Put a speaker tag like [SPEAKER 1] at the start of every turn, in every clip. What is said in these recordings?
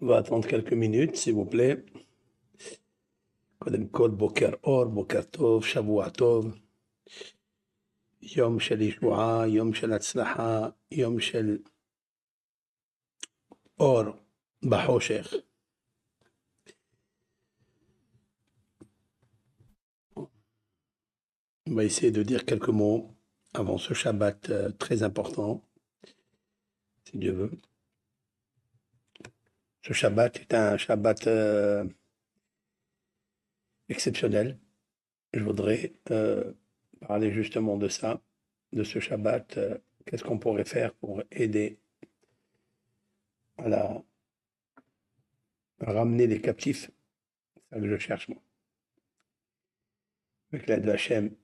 [SPEAKER 1] On va attendre quelques minutes, s'il vous plaît. קודם כל, בוקר אור, בוקר טוב, שבוע טוב, יום של ישועה, יום של הצלחה, יום של אור בחושך. On va essayer de dire quelques mots avant ce Shabbat très important, si Dieu veut. Ce Shabbat est un Shabbat exceptionnel. Je voudrais parler justement de ça, de ce Shabbat. Qu'est-ce qu'on pourrait faire pour aider à ramener les captifs? C'est ça que je cherche, moi. Avec l'aide de Hachem.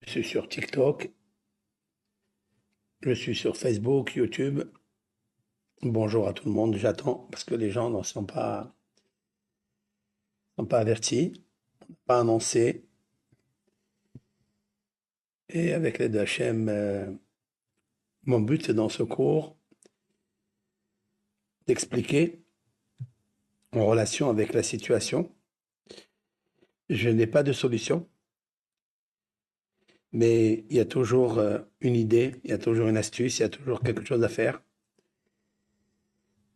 [SPEAKER 1] Je suis sur TikTok, je suis sur Facebook, YouTube. Bonjour à tout le monde, j'attends parce que les gens ne sont pas avertis, pas annoncés. Et avec l'aide d'Hachem, mon but dans ce cours, d'expliquer en relation avec la situation. Je n'ai pas de solution, mais il y a toujours une idée, il y a toujours une astuce, il y a toujours quelque chose à faire.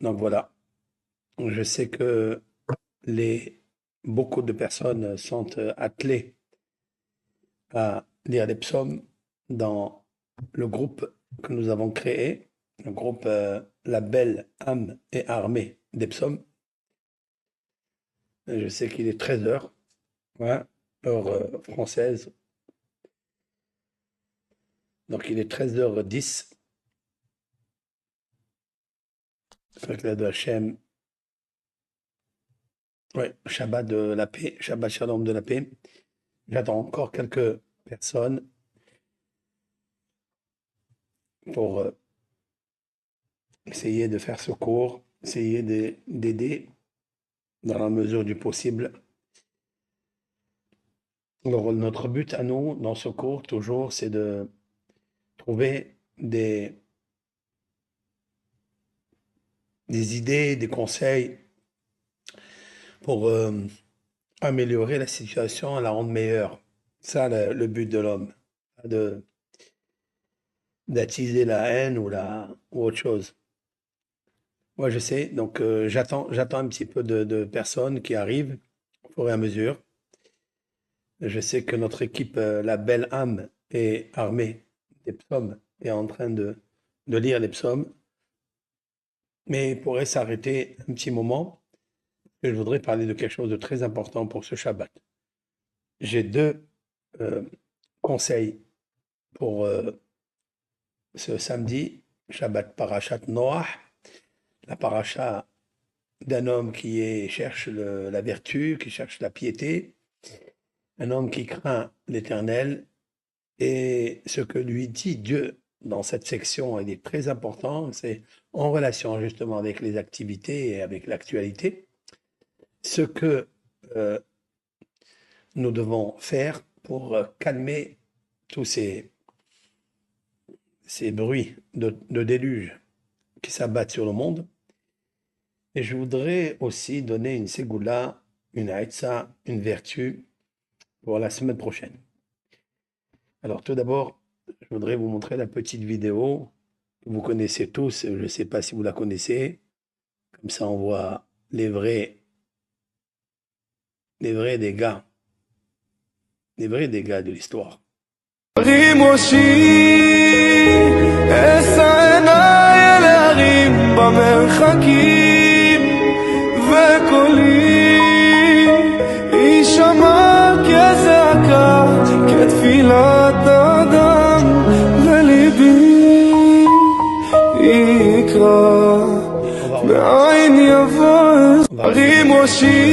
[SPEAKER 1] Donc voilà, je sais que beaucoup de personnes sont attelées à lire les psaumes dans le groupe que nous avons créé, le groupe La Belle Âme et Armée des psaumes. Je sais qu'il est 13h, ouais, heure française. Donc il est 13h10. Avec l'aide de Hachem. Ouais, Shabbat de la paix, Shabbat Shalom de la paix. J'attends encore quelques personnes pour essayer de faire ce cours, essayer d'aider dans la mesure du possible. Alors, notre but à nous, dans ce cours, toujours, c'est de trouver des idées, des conseils pour améliorer la situation, la rendre meilleure. Ça, le but de l'homme, d'attiser la haine ou autre chose. Moi, je sais, donc j'attends un petit peu de personnes qui arrivent au fur et à mesure. Je sais que notre équipe, la Belle Âme et Armée des psaumes, est en train de lire les psaumes, mais il pourrait s'arrêter un petit moment. Je voudrais parler de quelque chose de très important pour ce Shabbat. J'ai deux conseils pour ce samedi, Shabbat Parashat Noach, la paracha d'un homme qui cherche la vertu, qui cherche la piété, un homme qui craint l'Éternel, et ce que lui dit Dieu dans cette section, il est très important, c'est en relation justement avec les activités et avec l'actualité, ce que nous devons faire pour calmer tous ces bruits de déluge qui s'abattent sur le monde. Et je voudrais aussi donner une ségoula, une haïtsa, une vertu pour la semaine prochaine. Alors tout d'abord, je voudrais vous montrer la petite vidéo que vous connaissez tous, je ne sais pas si vous la connaissez, comme ça on voit les vrais dégâts de l'histoire.
[SPEAKER 2] כתפילת אדם לליבי יקרא בעין יבוא הרים ראשי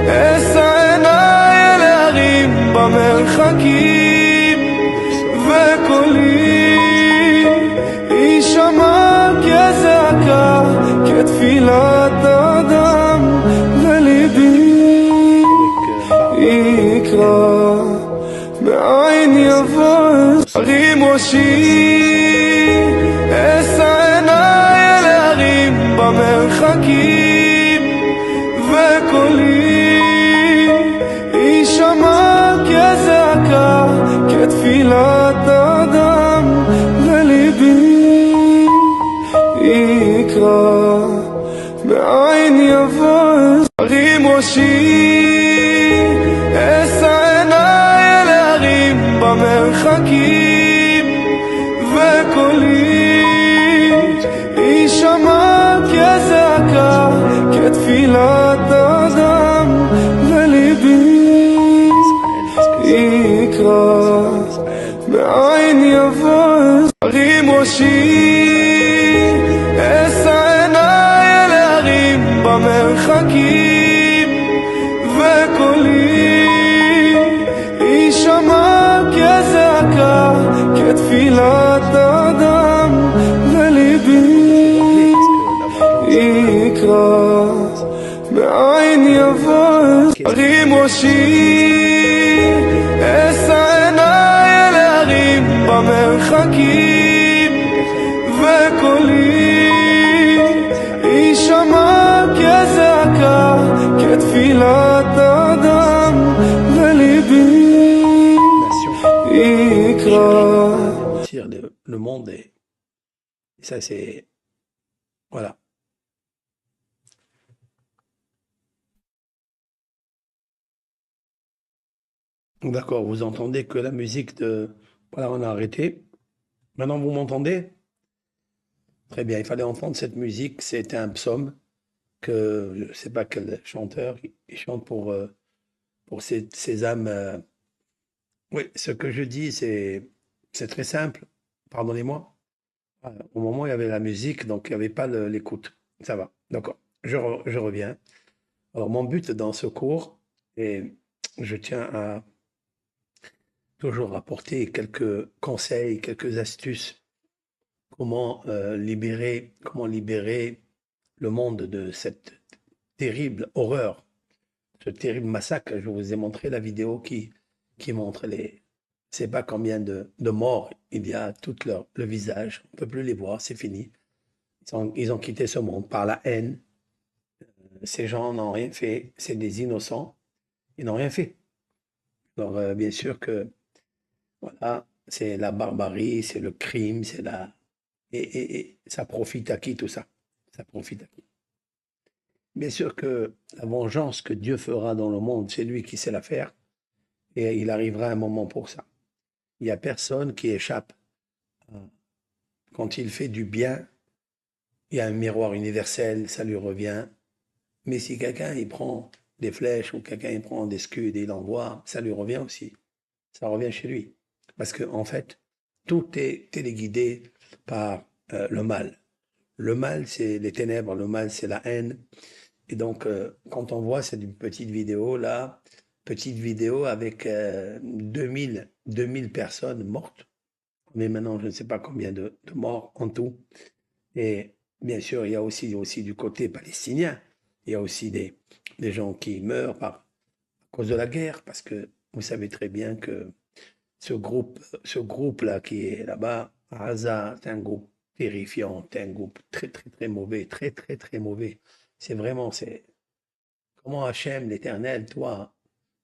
[SPEAKER 2] אשא עיניי אל ההרים במרחקים וקולי יישמע כזעקה כתפילת אדם לליבי ראשי, אשא עיניי אל ההרים במרחקים, וקולי יישמע כזעקה, כתפילת אדם, וליבי יקרא, מאין יבוא ארים ראשי, אשא עיניי אל ההרים במרחקים, וקולי יישמע כזעקה, כתפילת אדם, וליבי יקרא, מאין יבוא ארים ראשי, אשא עיניי אל ההרים במרחקים, וקולי יישמע כזעקה, כתפילת אדם, וליבי יקרא, מאין יבוא ארים ראשי, אשא עיניי אל ההרים במרחקים, וקולי יישמע כזעקה, כתפילת אדם, וליבי יקרא.
[SPEAKER 1] Le monde et ça c'est voilà. D'accord, vous entendez que la musique de voilà, on a arrêté. Maintenant vous m'entendez? Très bien, il fallait entendre cette musique, c'était un psaume que je ne sais pas quel chanteur, il chante pour ces âmes. Oui, ce que je dis, c'est très simple, pardonnez-moi. Au moment où il y avait la musique, donc il n'y avait pas l'écoute. Ça va, d'accord. Je reviens. Alors, mon but dans ce cours, et je tiens à toujours apporter quelques conseils, quelques astuces, comment libérer le monde de cette terrible horreur, ce terrible massacre. Je vous ai montré la vidéo qui montre les... Je ne sais pas combien de morts il y a tout le visage. On ne peut plus les voir, c'est fini. Ils ont quitté ce monde par la haine. Ces gens n'ont rien fait. C'est des innocents. Ils n'ont rien fait. Alors, bien sûr que, voilà, c'est la barbarie, c'est le crime, c'est la... Et ça profite à qui tout ça? Ça profite à qui? Bien sûr que la vengeance que Dieu fera dans le monde, c'est lui qui sait la faire. Et il arrivera un moment pour ça. Il n'y a personne qui échappe. Quand il fait du bien, il y a un miroir universel, ça lui revient. Mais si quelqu'un il prend des flèches ou quelqu'un il prend des scuds et il envoie, ça lui revient aussi. Ça revient chez lui. Parce qu'en fait, tout est téléguidé par le mal. Le mal, c'est les ténèbres, le mal, c'est la haine. Et donc, quand on voit cette petite vidéo là, petite vidéo avec 2000 personnes mortes, mais maintenant je ne sais pas combien de morts en tout. Et bien sûr, il y a aussi du côté palestinien, il y a aussi des gens qui meurent à cause de la guerre, parce que vous savez très bien que ce groupe-là qui est là-bas, à Gaza, c'est un groupe terrifiant, c'est un groupe très, très, très mauvais, très, très, très mauvais. C'est vraiment, c'est comment Hachem, l'Éternel, toi,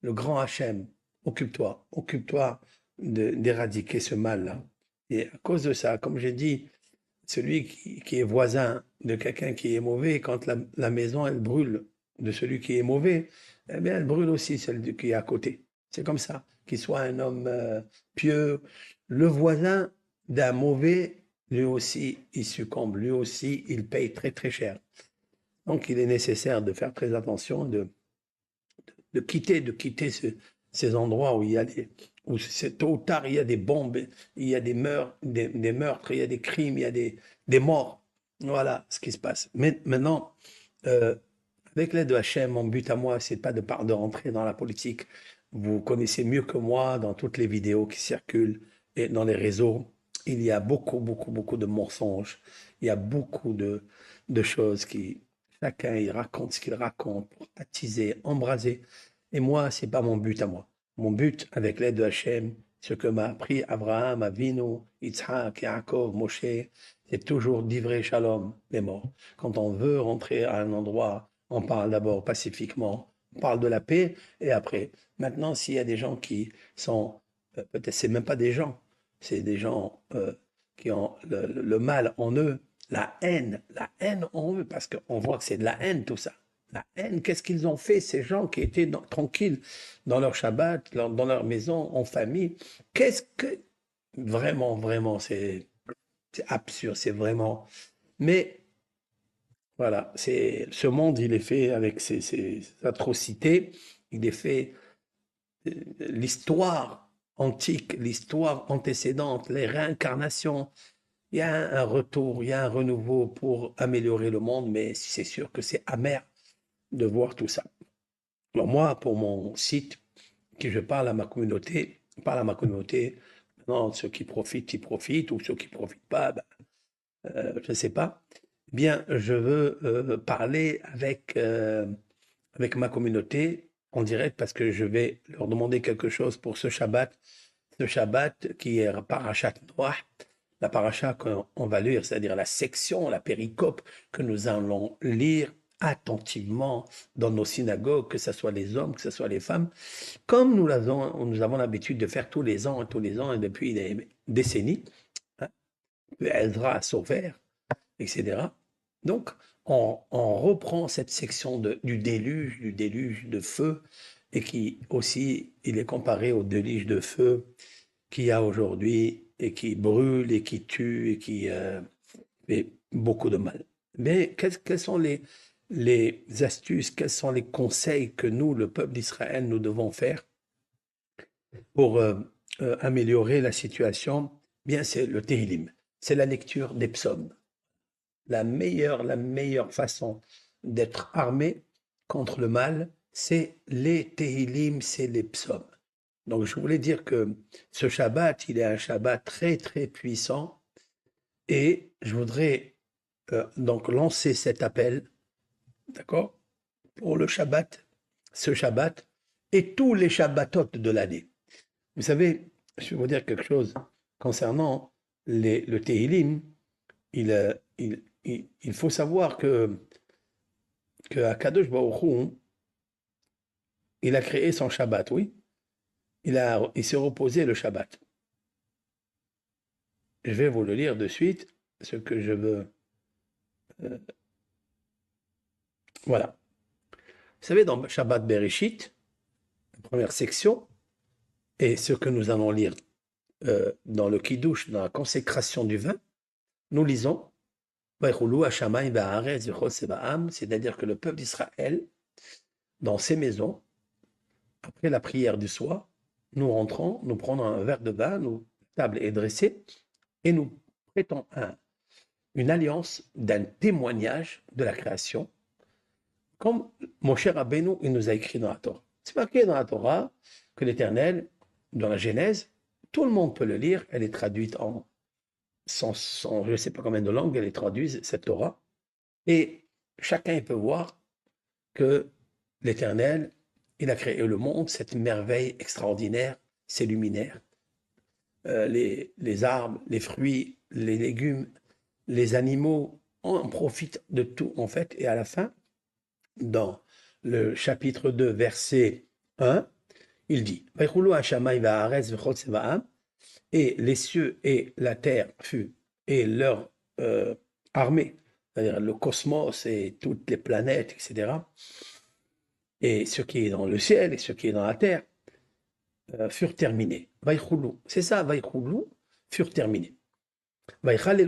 [SPEAKER 1] le grand Hachem, occupe-toi d'éradiquer ce mal-là. Et à cause de ça, comme j'ai dit, celui qui est voisin de quelqu'un qui est mauvais, quand la maison, elle brûle de celui qui est mauvais, eh bien, elle brûle aussi celle qui est à côté. C'est comme ça. Qu'il soit un homme pieux, le voisin d'un mauvais, lui aussi, il succombe, lui aussi, il paye très, très cher. Donc, il est nécessaire de faire très attention, de quitter ces endroits où il y a où tôt ou tard, il y a des bombes, il y a des meurtres, il y a des crimes, il y a des morts. Voilà ce qui se passe. Mais maintenant, avec l'aide de Hachem, mon but à moi, c'est pas de rentrer dans la politique. Vous connaissez mieux que moi dans toutes les vidéos qui circulent et dans les réseaux. Il y a beaucoup, beaucoup, beaucoup de mensonges. Il y a beaucoup de choses qui... Chacun, il raconte ce qu'il raconte pour attiser, embraser. Et moi, c'est pas mon but à moi. Mon but, avec l'aide de Hachem, ce que m'a appris Abraham, Avinu, Yitzhak, Yaakov, Moshe, c'est toujours d'ivrei shalom, les morts. Quand on veut rentrer à un endroit, on parle d'abord pacifiquement, on parle de la paix, et après. Maintenant, s'il y a des gens qui sont, peut-être c'est même pas des gens, c'est des gens qui ont le mal en eux, la haine en eux, parce qu'on voit que c'est de la haine tout ça. La haine, qu'est-ce qu'ils ont fait, ces gens qui étaient tranquilles dans leur Shabbat, dans leur maison, en famille? Qu'est-ce que... Vraiment, vraiment, c'est absurde, c'est vraiment... Mais voilà, ce monde, il est fait avec ses atrocités, il est fait... L'histoire antique, l'histoire antécédente, les réincarnations, il y a un retour, il y a un renouveau pour améliorer le monde, mais c'est sûr que c'est amer de voir tout ça. Alors moi, pour mon site, qui je parle à ma communauté, maintenant ceux qui profitent, ils profitent, ou ceux qui ne profitent pas, ben, je ne sais pas. Bien, je veux parler avec ma communauté en direct parce que je vais leur demander quelque chose pour ce Shabbat qui est Parashat Noach, la paracha qu'on va lire, c'est-à-dire la section, la péricope que nous allons lire attentivement dans nos synagogues, que ce soit les hommes, que ce soit les femmes, comme nous avons l'habitude de faire tous les ans et depuis des décennies, hein, Ezra Sofer, etc. Donc, on reprend cette section du déluge de feu, et qui aussi, il est comparé au déluge de feu qu'il y a aujourd'hui, et qui brûle, et qui tue, et qui fait beaucoup de mal. Mais quelles sont les astuces, quels sont les conseils que nous, le peuple d'Israël, nous devons faire pour améliorer la situation? Bien, c'est le Tehillim, c'est la lecture des psaumes. La meilleure façon d'être armé contre le mal, c'est les Tehillim, c'est les psaumes. Donc, je voulais dire que ce Shabbat, il est un Shabbat très, très puissant, et je voudrais donc lancer cet appel, d'accord, pour le Shabbat, ce Shabbat, et tous les Shabbatot de l'année. Vous savez, je vais vous dire quelque chose concernant le Tehillim. Il faut savoir que Akadosh Baruch Hu, il a créé son Shabbat, oui. Il s'est reposé le Shabbat. Je vais vous le lire de suite, ce que je veux. Voilà. Vous savez, dans Shabbat Bereshit, la première section, et ce que nous allons lire dans le Kiddush, dans la consécration du vin, nous lisons c'est-à-dire que le peuple d'Israël, dans ses maisons, après la prière du soir, nous rentrons, nous prenons un verre de vin, la table est dressée, et nous prêtons une alliance d'un témoignage de la création, comme Moshe Rabbeinu, il nous a écrit dans la Torah. C'est marqué dans la Torah que l'Éternel, dans la Genèse, tout le monde peut le lire, elle est traduite en je ne sais pas combien de langues, elle est traduite, cette Torah, et chacun peut voir que l'Éternel, il a créé le monde, cette merveille extraordinaire, ces luminaires, les arbres, les fruits, les légumes, les animaux, on profite de tout en fait, et à la fin, dans le chapitre 2, verset 1, il dit et les cieux et la terre et leur armée, c'est-à-dire le cosmos et toutes les planètes, etc., et ce qui est dans le ciel et ce qui est dans la terre, furent terminés. C'est ça, furent terminés. L'Éternel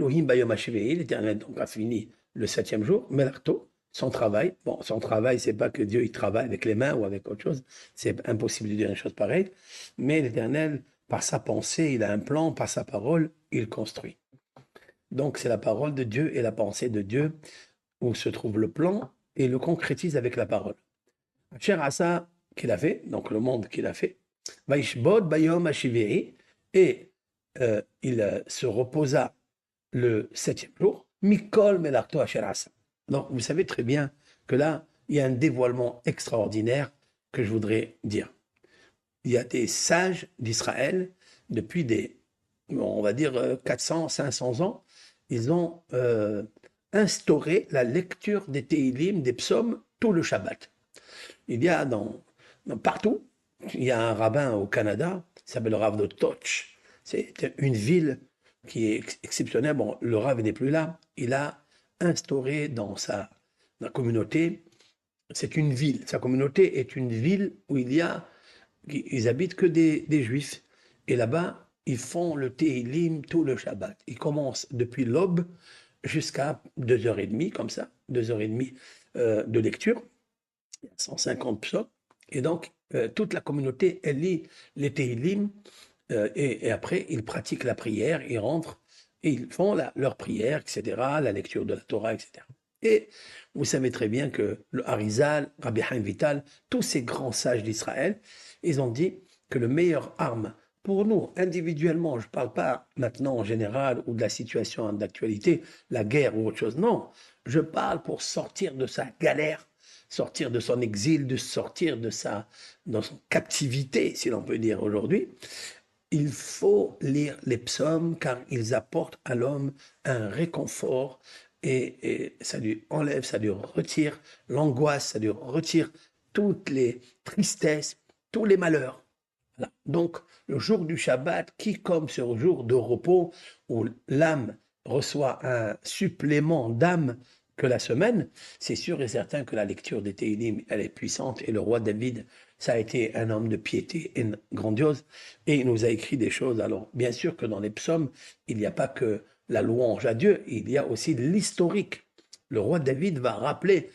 [SPEAKER 1] donc a fini le 7e jour, Melarto, son travail. Bon, son travail, c'est pas que Dieu il travaille avec les mains ou avec autre chose, c'est impossible de dire une chose pareille, mais l'Éternel, par sa pensée, il a un plan, par sa parole, il construit. Donc c'est la parole de Dieu et la pensée de Dieu où se trouve le plan, et il le concrétise avec la parole. Cher Asa qu'il a fait, donc le monde qu'il a fait, Vaishbod Bayom Hashivei, et il se reposa le 7e jour, Mikol Melarto Asher Asa. Donc vous savez très bien que là, il y a un dévoilement extraordinaire que je voudrais dire. Il y a des sages d'Israël depuis on va dire 400, 500 ans, ils ont instauré la lecture des Tehillim, des psaumes, tout le Shabbat. Il y a partout, il y a un rabbin au Canada, qui s'appelle le Rav de Toch. C'est une ville qui est exceptionnelle. Bon, le Rav n'est plus là. Il a instauré dans sa communauté, c'est une ville. Sa communauté est une ville où ils habitent que des Juifs. Et là-bas, ils font le Tehillim tout le Shabbat. Ils commencent depuis l'aube jusqu'à 2h30, comme ça, 2h30 de lecture. Il y a 150 psaumes. Et donc, toute la communauté, elle lit les Tehillim, et après, ils pratiquent la prière, ils rentrent, et ils font leur prière, etc., la lecture de la Torah, etc. Et vous savez très bien que le Harizal, Rabbi Chaim Vital, tous ces grands sages d'Israël, ils ont dit que le meilleur arme pour nous, individuellement, je ne parle pas maintenant en général ou de la situation d'actualité, la guerre ou autre chose, non, je parle pour sortir de sa galère, sortir de son exil, de sortir de son captivité, si l'on peut dire aujourd'hui. Il faut lire les psaumes car ils apportent à l'homme un réconfort et ça lui enlève, ça lui retire l'angoisse, ça lui retire toutes les tristesses, tous les malheurs. Voilà. Donc, le jour du Shabbat, qui comme ce jour de repos où l'âme reçoit un supplément d'âme que la semaine, c'est sûr et certain que la lecture des Tehillim, elle est puissante et le roi David, ça a été un homme de piété grandiose et il nous a écrit des choses. Alors, bien sûr que dans les psaumes, il n'y a pas que la louange à Dieu, il y a aussi l'historique. Le roi David va rappeler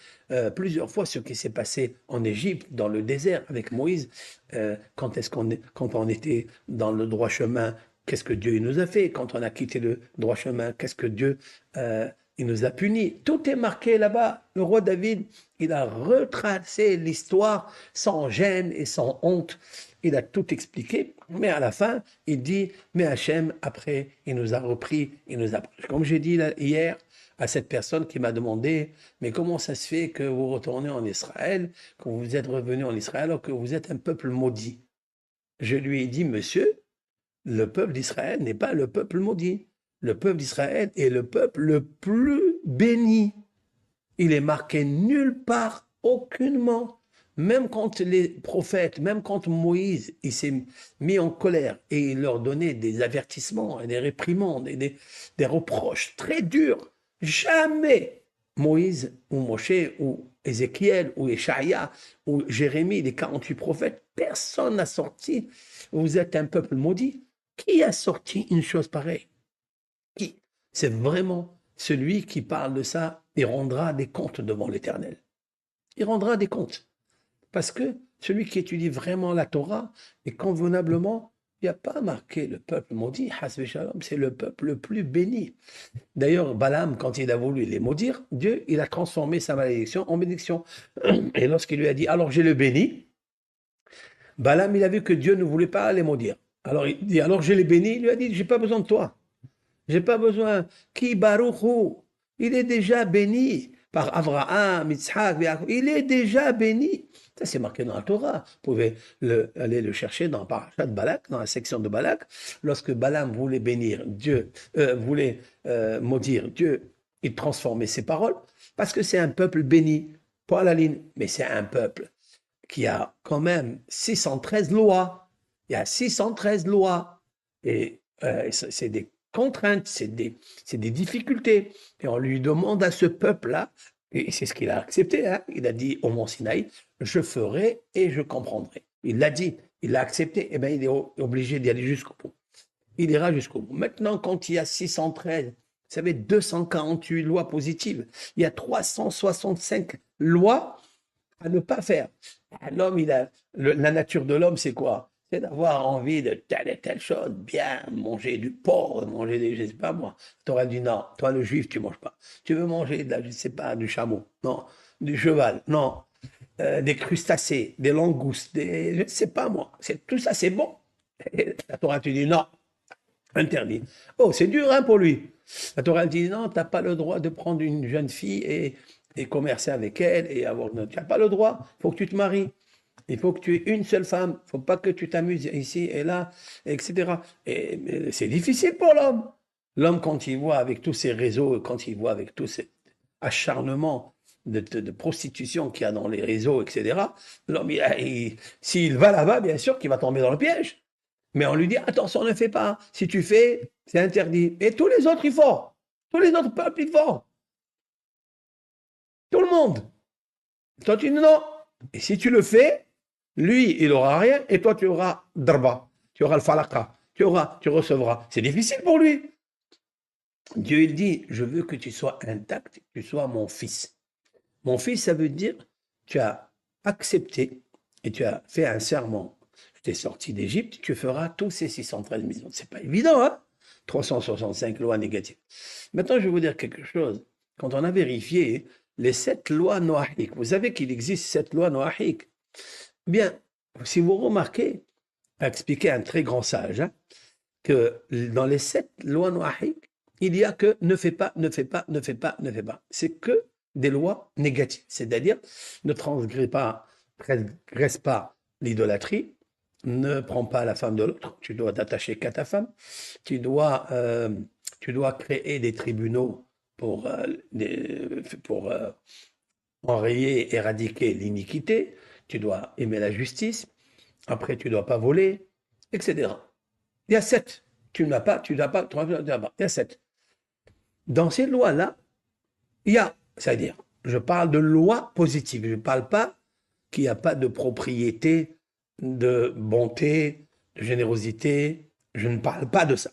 [SPEAKER 1] plusieurs fois ce qui s'est passé en Égypte, dans le désert, avec Moïse. Quand on était dans le droit chemin, qu'est-ce que Dieu nous a fait? Quand on a quitté le droit chemin, qu'est-ce que Dieu il nous a punis? Tout est marqué là-bas. Le roi David, il a retracé l'histoire sans gêne et sans honte. Il a tout expliqué, mais à la fin, il dit, mais Hachem, après, il nous a repris, il nous a... Comme j'ai dit hier à cette personne qui m'a demandé, mais comment ça se fait que vous retournez en Israël, que vous êtes revenu en Israël alors que vous êtes un peuple maudit? Je lui ai dit, monsieur, le peuple d'Israël n'est pas le peuple maudit. Le peuple d'Israël est le peuple le plus béni. Il est marqué nulle part, aucunement. Même quand les prophètes, même quand Moïse, il s'est mis en colère et il leur donnait des avertissements et des réprimandes et des reproches très durs, jamais Moïse ou Moshe ou Ézéchiel ou Échaïa ou Jérémie, les 48 prophètes, personne n'a sorti. Vous êtes un peuple maudit. Qui a sorti une chose pareille? Qui? C'est vraiment celui qui parle de ça et rendra des comptes devant l'Éternel. Il rendra des comptes. Parce que celui qui étudie vraiment la Torah, et convenablement, il n'y a pas marqué le peuple maudit, Hasbe Shalom, c'est le peuple le plus béni. D'ailleurs, Balaam, quand il a voulu les maudire, Dieu, il a transformé sa malédiction en bénédiction. Et lorsqu'il lui a dit, alors j'ai le béni, Balaam, il a vu que Dieu ne voulait pas les maudire. Alors il dit, alors j'ai les bénis, il lui a dit, j'ai pas besoin de toi. J'ai pas besoin. Ki baruchu, il est déjà béni par Abraham, Yitzhak, Yaakov. Il est déjà béni. Ça, c'est marqué dans la Torah. Vous pouvez aller le chercher dans Parashat Balak, dans la section de Balak. Lorsque Balaam voulait bénir Dieu, voulait maudire Dieu, il transformait ses paroles parce que c'est un peuple béni. Pas à la ligne, mais c'est un peuple qui a quand même 613 lois. Il y a 613 lois. Et c'est des contraintes, c'est des difficultés. Et on lui demande à ce peuple-là, et c'est ce qu'il a accepté, hein, il a dit au Mont Sinaï, je ferai et je comprendrai. Il l'a dit, il l'a accepté, et bien il est obligé d'y aller jusqu'au bout. Il ira jusqu'au bout. Maintenant, quand il y a 613, vous savez, 248 lois positives, il y a 365 lois à ne pas faire. L'homme, la nature de l'homme, c'est quoi? C'est d'avoir envie de telle et telle chose, bien manger du porc, manger des, je sais pas moi. Tu aurais dit non, toi le juif, tu manges pas. Tu veux manger de je sais pas, du chameau, non, du cheval, non, des crustacés, des langoustes, je ne sais pas moi. Tout ça, c'est bon. Et la Torah, tu dis non, interdit. Oh, c'est dur hein, pour lui. La Torah dit non, tu n'as pas le droit de prendre une jeune fille et commercer avec elle et avoir. Tu n'as pas le droit, il faut que tu te maries. Il faut que tu aies une seule femme. Il ne faut pas que tu t'amuses ici et là, etc. Mais c'est difficile pour l'homme. L'homme, quand il voit avec tous ces réseaux, quand il voit avec tout cet acharnement de prostitution qu'il y a dans les réseaux, etc., l'homme, s'il va là-bas, bien sûr qu'il va tomber dans le piège. Mais on lui dit, attention, ne fais pas. Si tu fais, c'est interdit. Et tous les autres, ils font. Tous les autres peuples, ils font. Tout le monde. Toi, tu dis non. Et si tu le fais, lui, il n'aura rien, et toi, tu auras darba, tu auras le falaka, tu recevras. C'est difficile pour lui. Dieu, il dit, je veux que tu sois intact, que tu sois mon fils. Mon fils, ça veut dire, tu as accepté et tu as fait un serment. Tu es sorti d'Égypte, tu feras tous ces 613 millions. C'est pas évident, hein? 365 lois négatives. Maintenant, je vais vous dire quelque chose. Quand on a vérifié les 7 lois noahiques, vous savez qu'il existe 7 lois noahiques. Bien, si vous remarquez, a expliqué un très grand sage, hein, que dans les 7 lois noahiques, il y a que ne fais pas, ne fais pas, ne fais pas, ne fais pas. C'est que des lois négatives, c'est-à-dire ne transgresse pas l'idolâtrie, ne prends pas la femme de l'autre, tu dois t'attacher qu'à ta femme, tu dois créer des tribunaux pour enrayer, éradiquer l'iniquité, tu dois aimer la justice, après tu ne dois pas voler, etc. Il y a 7. Tu n'as pas, tu n'as pas, tu n'as pas. Il y a 7. Dans ces lois-là, il y a, c'est-à-dire, je parle de lois positives, je ne parle pas qu'il n'y a pas de propriété, de bonté, de générosité, je ne parle pas de ça.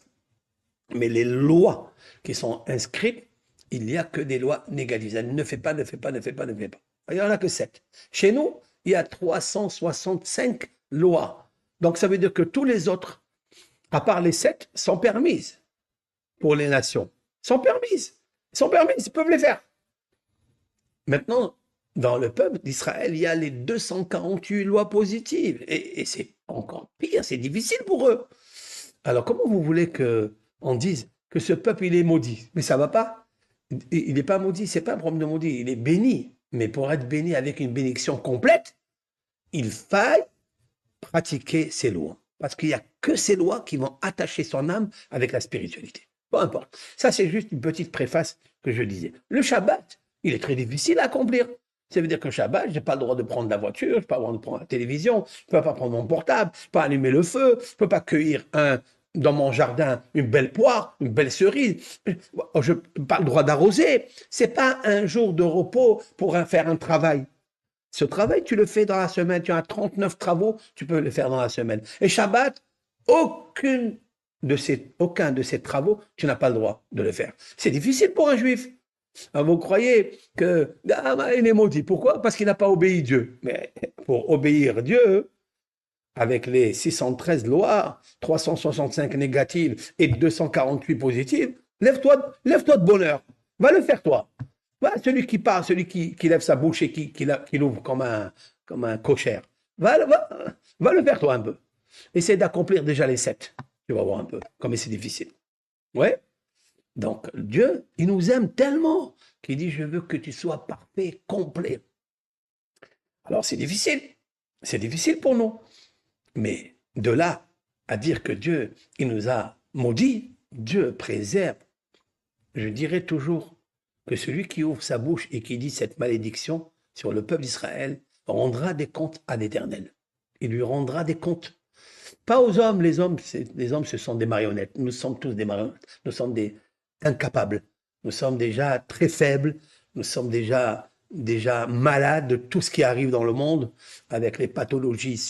[SPEAKER 1] Mais les lois qui sont inscrites, il n'y a que des lois négatives. Ne fais pas, ne fais pas, ne fais pas, ne fais pas. Il n'y en a que 7. Chez nous, il y a 365 lois. Donc ça veut dire que tous les autres, à part les 7, sont permises pour les nations. Sont permises. Sont permises, ils peuvent les faire. Maintenant, dans le peuple d'Israël, il y a les 248 lois positives. Et c'est encore pire, c'est difficile pour eux. Alors comment vous voulez qu'on dise que ce peuple, il est maudit? Mais ça ne va pas. Il n'est pas maudit, ce n'est pas un problème de maudit, il est béni. Mais pour être béni avec une bénédiction complète, il faille pratiquer ces lois. Parce qu'il n'y a que ces lois qui vont attacher son âme avec la spiritualité. Peu importe. Ça, c'est juste une petite préface que je disais. Le Shabbat, il est très difficile à accomplir. Ça veut dire que le Shabbat, je n'ai pas le droit de prendre la voiture, je n'ai pas le droit de prendre la télévision, je ne peux pas prendre mon portable, je ne peux pas allumer le feu, je ne peux pas cueillir dans mon jardin une belle poire, une belle cerise. Je n'ai pas le droit d'arroser. Ce n'est pas un jour de repos pour faire un travail. Ce travail, tu le fais dans la semaine. Tu as 39 travaux, tu peux le faire dans la semaine. Et Shabbat, aucun de ces travaux, tu n'as pas le droit de le faire. C'est difficile pour un juif. Vous croyez que il est maudit. Pourquoi? Parce qu'il n'a pas obéi Dieu. Mais pour obéir Dieu, avec les 613 lois, 365 négatives et 248 positives, lève-toi de bonheur. Va le faire toi. Va, celui qui parle, celui qui lève sa bouche et qui l'ouvre comme un cochère. Va le faire toi un peu. Essaie d'accomplir déjà les 7. Tu vas voir un peu comme c'est difficile. Ouais. Donc Dieu, il nous aime tellement qu'il dit, je veux que tu sois parfait, complet. Alors c'est difficile. C'est difficile pour nous. Mais de là à dire que Dieu, il nous a maudits, Dieu préserve. Je dirais toujours que celui qui ouvre sa bouche et qui dit cette malédiction sur le peuple d'Israël rendra des comptes à l'Éternel. Il lui rendra des comptes. Pas aux hommes, les hommes, ce sont des marionnettes. Nous sommes tous des marionnettes. Nous sommes des incapables. Nous sommes déjà très faibles. Nous sommes déjà malades de tout ce qui arrive dans le monde avec les pathologies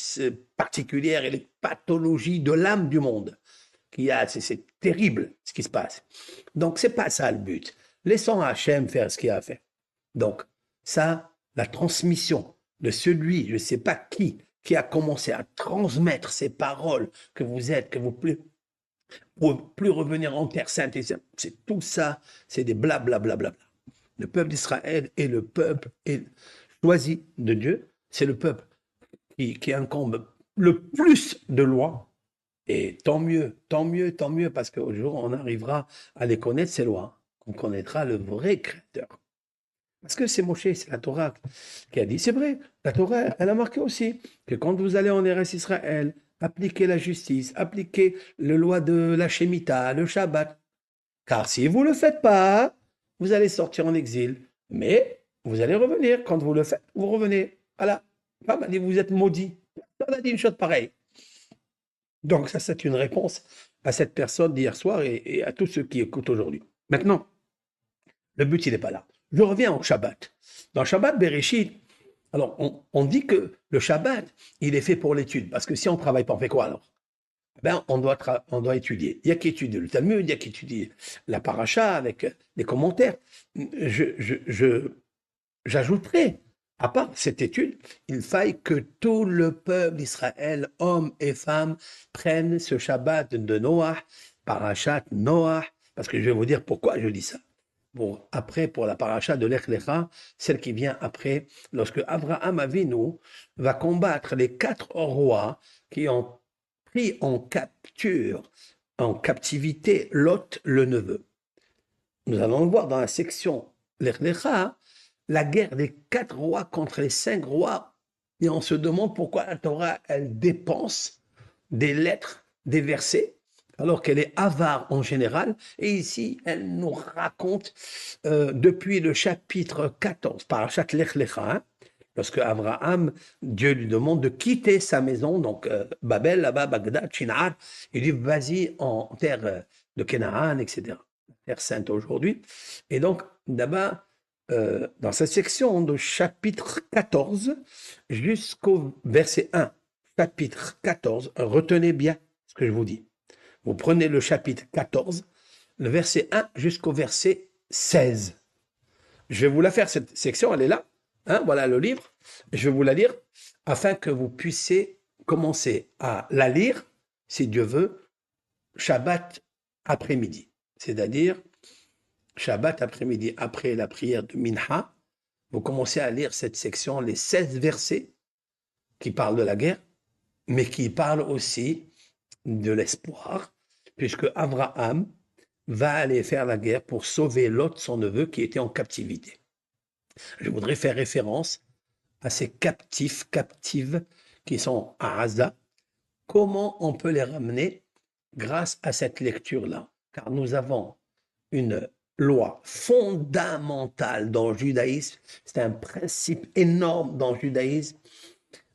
[SPEAKER 1] particulières et les pathologies de l'âme du monde. C'est terrible ce qui se passe. Donc, c'est pas ça le but. Laissons Hachem faire ce qu'il a fait. Donc, ça, la transmission de celui, je ne sais pas qui a commencé à transmettre ces paroles que vous êtes, que vous pour plus revenir en terre sainte, c'est tout ça, c'est des blablabla. Le peuple d'Israël est le peuple choisi de Dieu. C'est le peuple qui incombe le plus de lois. Et tant mieux, parce qu'au jour où on arrivera à les connaître, ces lois. On connaîtra le vrai Créateur. Parce que c'est Moshe, c'est la Torah qui a dit. C'est vrai, la Torah, elle a marqué aussi que quand vous allez en Eretz Israël, appliquez la justice, appliquez le loi de la Shemitah, le Shabbat. Car si vous ne le faites pas, vous allez sortir en exil. Mais vous allez revenir. Quand vous le faites, vous revenez. Voilà. Pas mal dit, vous êtes maudit. On a dit une chose pareille. Donc ça, c'est une réponse à cette personne d'hier soir et à tous ceux qui écoutent aujourd'hui. Maintenant, le but, il n'est pas là. Je reviens au Shabbat. Dans Shabbat Bereshit, alors on dit que le Shabbat, il est fait pour l'étude. Parce que si on ne travaille pas, on fait quoi alors? Ben, on doit étudier. Il y a qui étudie le Talmud, il y a qui étudie la paracha avec des commentaires. J'ajouterai, à part cette étude, il faille que tout le peuple d'Israël, hommes et femmes, prennent ce Shabbat de Noach, parachat Noach, parce que je vais vous dire pourquoi je dis ça. Après, pour la paracha de Lech Lecha, celle qui vient après, lorsque Abraham Avinu va combattre les 4 rois qui ont pris en capture, en captivité, Lot, le neveu. Nous allons le voir dans la section Lech Lecha, la guerre des 4 rois contre les 5 rois, et on se demande pourquoi la Torah, elle dépense des lettres, des versets, alors qu'elle est avare en général. Et ici, elle nous raconte depuis le chapitre 14, parachat Lech Lecha, hein, lorsque Abraham, Dieu lui demande de quitter sa maison, donc Babel, là-bas, Bagdad, Shinar, il dit vas-y en terre de Canaan, etc. Terre sainte aujourd'hui. Et donc, d'abord, dans cette section de chapitre 14 jusqu'au verset 1, chapitre 14, retenez bien ce que je vous dis. Vous prenez le chapitre 14, le verset 1 jusqu'au verset 16. Je vais vous la faire, cette section, elle est là. Hein, voilà le livre. Je vais vous la lire afin que vous puissiez commencer à la lire, si Dieu veut, Shabbat après-midi. C'est-à-dire, Shabbat après-midi, après la prière de Minha, vous commencez à lire cette section, les 16 versets qui parlent de la guerre, mais qui parlent aussi de l'espoir, puisque Abraham va aller faire la guerre pour sauver Lot, son neveu, qui était en captivité. Je voudrais faire référence à ces captifs, captives, qui sont à Gaza. Comment on peut les ramener grâce à cette lecture-là? Car nous avons une loi fondamentale dans le judaïsme, c'est un principe énorme dans le judaïsme,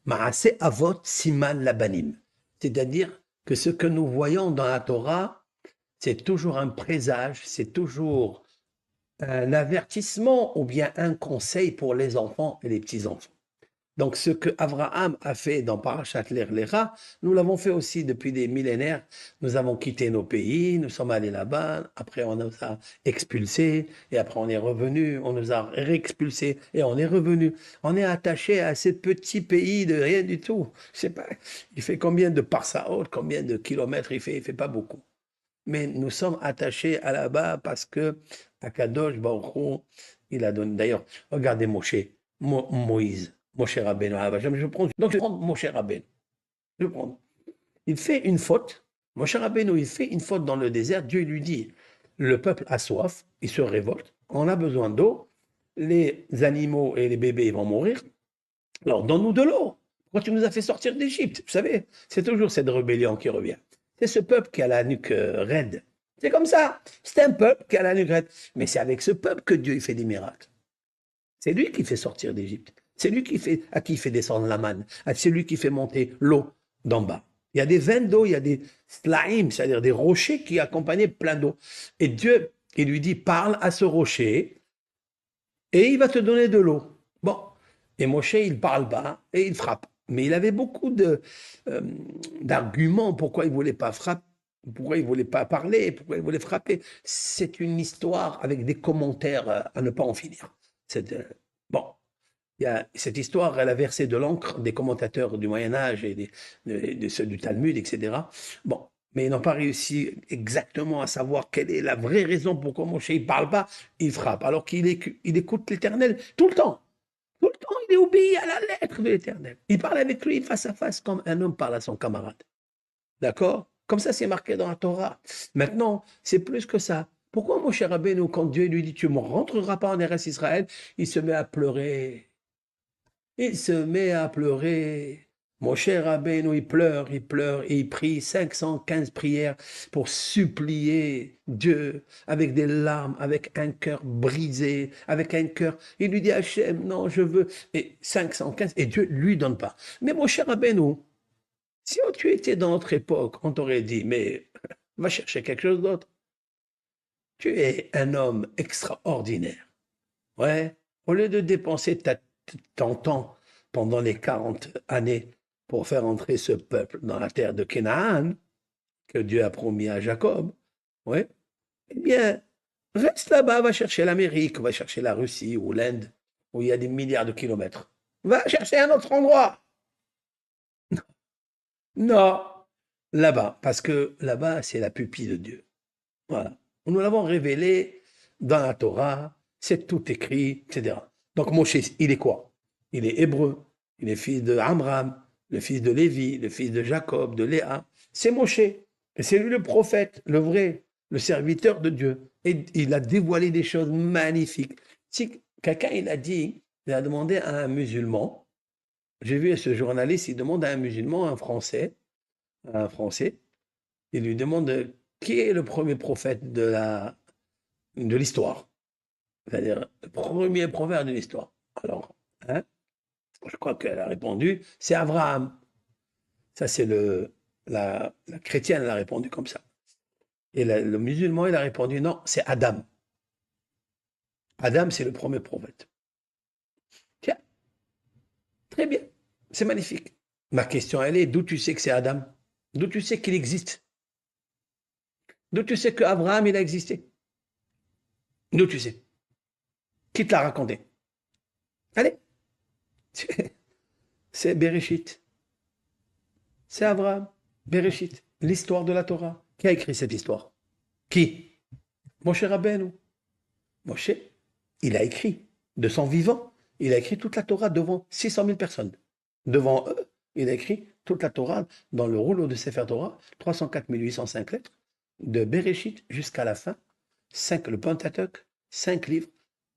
[SPEAKER 1] Maaseh Avot Siman Labanim, c'est-à-dire que ce que nous voyons dans la Torah, c'est toujours un présage, c'est toujours un avertissement ou bien un conseil pour les enfants et les petits-enfants. Donc ce que Abraham a fait dans Parashat Lech Lecha, nous l'avons fait aussi depuis des millénaires. Nous avons quitté nos pays, nous sommes allés là-bas, après on nous a expulsés, et après on est revenu, on nous a réexpulsés, et on est revenu. On est attaché à ce petit pays de rien du tout. Je sais pas, il fait combien de parsaot, combien de kilomètres il fait pas beaucoup. Mais nous sommes attachés à là-bas parce que Akadosh Baruch Hu, il a donné. D'ailleurs, regardez Moïse. Moshe Rabbeinu, donc je prends Moshe Rabbeinu. Je prends. Il fait une faute. Moshe Rabbeinu, il fait une faute dans le désert. Dieu lui dit, le peuple a soif, il se révolte, on a besoin d'eau, les animaux et les bébés vont mourir. Alors donne-nous de l'eau. Pourquoi tu nous as fait sortir d'Égypte? Vous savez, c'est toujours cette rébellion qui revient. C'est ce peuple qui a la nuque raide. C'est comme ça. C'est un peuple qui a la nuque raide. Mais c'est avec ce peuple que Dieu il fait des miracles. C'est lui qui fait sortir d'Égypte. C'est lui à qui il fait descendre la manne. C'est lui qui fait monter l'eau d'en bas. Il y a des veines d'eau, il y a des slaim, c'est-à-dire des rochers qui accompagnaient plein d'eau. Et Dieu, il lui dit, parle à ce rocher et il va te donner de l'eau. Bon. Et Moshe, il parle pas et il frappe. Mais il avait beaucoup d'arguments pourquoi il ne voulait pas frapper, pourquoi il ne voulait pas parler, pourquoi il voulait frapper. C'est une histoire avec des commentaires à ne pas en finir. Bon. Cette histoire, elle a versé de l'encre des commentateurs du Moyen-Âge et de ceux du Talmud, etc. Bon, mais ils n'ont pas réussi exactement à savoir quelle est la vraie raison pourquoi Moshe ne parle pas, il frappe, alors qu'il écoute l'Éternel tout le temps. Tout le temps, il est obéi à la lettre de l'Éternel. Il parle avec lui face à face comme un homme parle à son camarade. D'accord? Comme ça, c'est marqué dans la Torah. Maintenant, c'est plus que ça. Pourquoi Moshe Rabbeinu, quand Dieu lui dit, tu ne rentreras pas en Eretz Israël, il se met à pleurer. Il se met à pleurer. Moshe Rabbeinu, il pleure, et il prie 515 prières pour supplier Dieu avec des larmes, avec un cœur brisé, avec un cœur. Il lui dit, Hachem, non, je veux. Et 515, et Dieu lui donne pas. Mais Moshe Rabbeinu, si tu étais dans notre époque, on t'aurait dit, mais va chercher quelque chose d'autre. Tu es un homme extraordinaire. Ouais. Au lieu de dépenser ton temps pendant les 40 années pour faire entrer ce peuple dans la terre de Canaan, que Dieu a promis à Jacob, ouais, eh bien, reste là-bas, va chercher l'Amérique, va chercher la Russie ou l'Inde, où il y a des milliards de kilomètres. Va chercher un autre endroit. Non, là-bas, parce que là-bas, c'est la pupille de Dieu. Voilà. Nous l'avons révélé dans la Torah, c'est tout écrit, etc. Donc Moshe, il est quoi? Il est hébreu, il est fils de Amram, le fils de Lévi, le fils de Jacob, de Léa. C'est Moshe. Et c'est lui le prophète, le vrai, le serviteur de Dieu. Et il a dévoilé des choses magnifiques. Si quelqu'un, il a demandé à un musulman, j'ai vu ce journaliste, il demande à un musulman, un Français, il lui demande qui est le premier prophète de l'histoire. C'est-à-dire le premier prophète de l'histoire. Alors, hein, je crois qu'elle a répondu, c'est Abraham. Ça, c'est la chrétienne, elle a répondu comme ça. Et le musulman, il a répondu, non, c'est Adam. Adam, c'est le premier prophète. Tiens, très bien, c'est magnifique. Ma question, elle est, d'où tu sais que c'est Adam? D'où tu sais qu'il existe? D'où tu sais qu'Abraham, il a existé? D'où tu sais? Qui te l'a raconté? Allez, c'est Bereshit. C'est Abraham, Bereshit, l'histoire de la Torah. Qui a écrit cette histoire? Qui? Moshe Rabbeinu. Moshe, il a écrit de son vivant, il a écrit toute la Torah devant 600 000 personnes. Devant eux, il a écrit toute la Torah dans le rouleau de Sefer Torah, 304 805 lettres, de Bereshit jusqu'à la fin, le Pentateuch, 5 livres,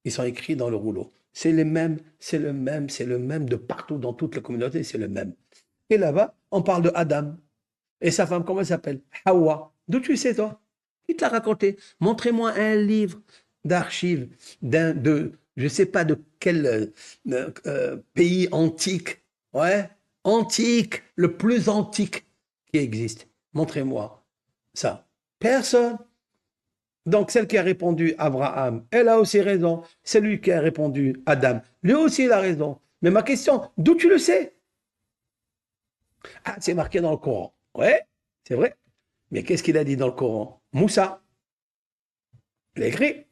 [SPEAKER 1] ils sont écrits dans le rouleau. C'est le même de partout dans toute la communauté, c'est le même. Et là-bas, on parle de Adam. Et sa femme, comment elle s'appelle? Hawa. D'où tu sais, toi? Qui te l'a raconté? Montrez-moi un livre d'archives je ne sais pas de quel pays antique. Ouais, antique, le plus antique qui existe. Montrez-moi ça. Personne. Donc, celle qui a répondu Abraham, elle a aussi raison. Celui qui a répondu Adam, lui aussi, il a raison. Mais ma question, d'où tu le sais? Ah, c'est marqué dans le Coran. Ouais, c'est vrai. Mais qu'est-ce qu'il a dit dans le Coran? Moussa. Il a écrit.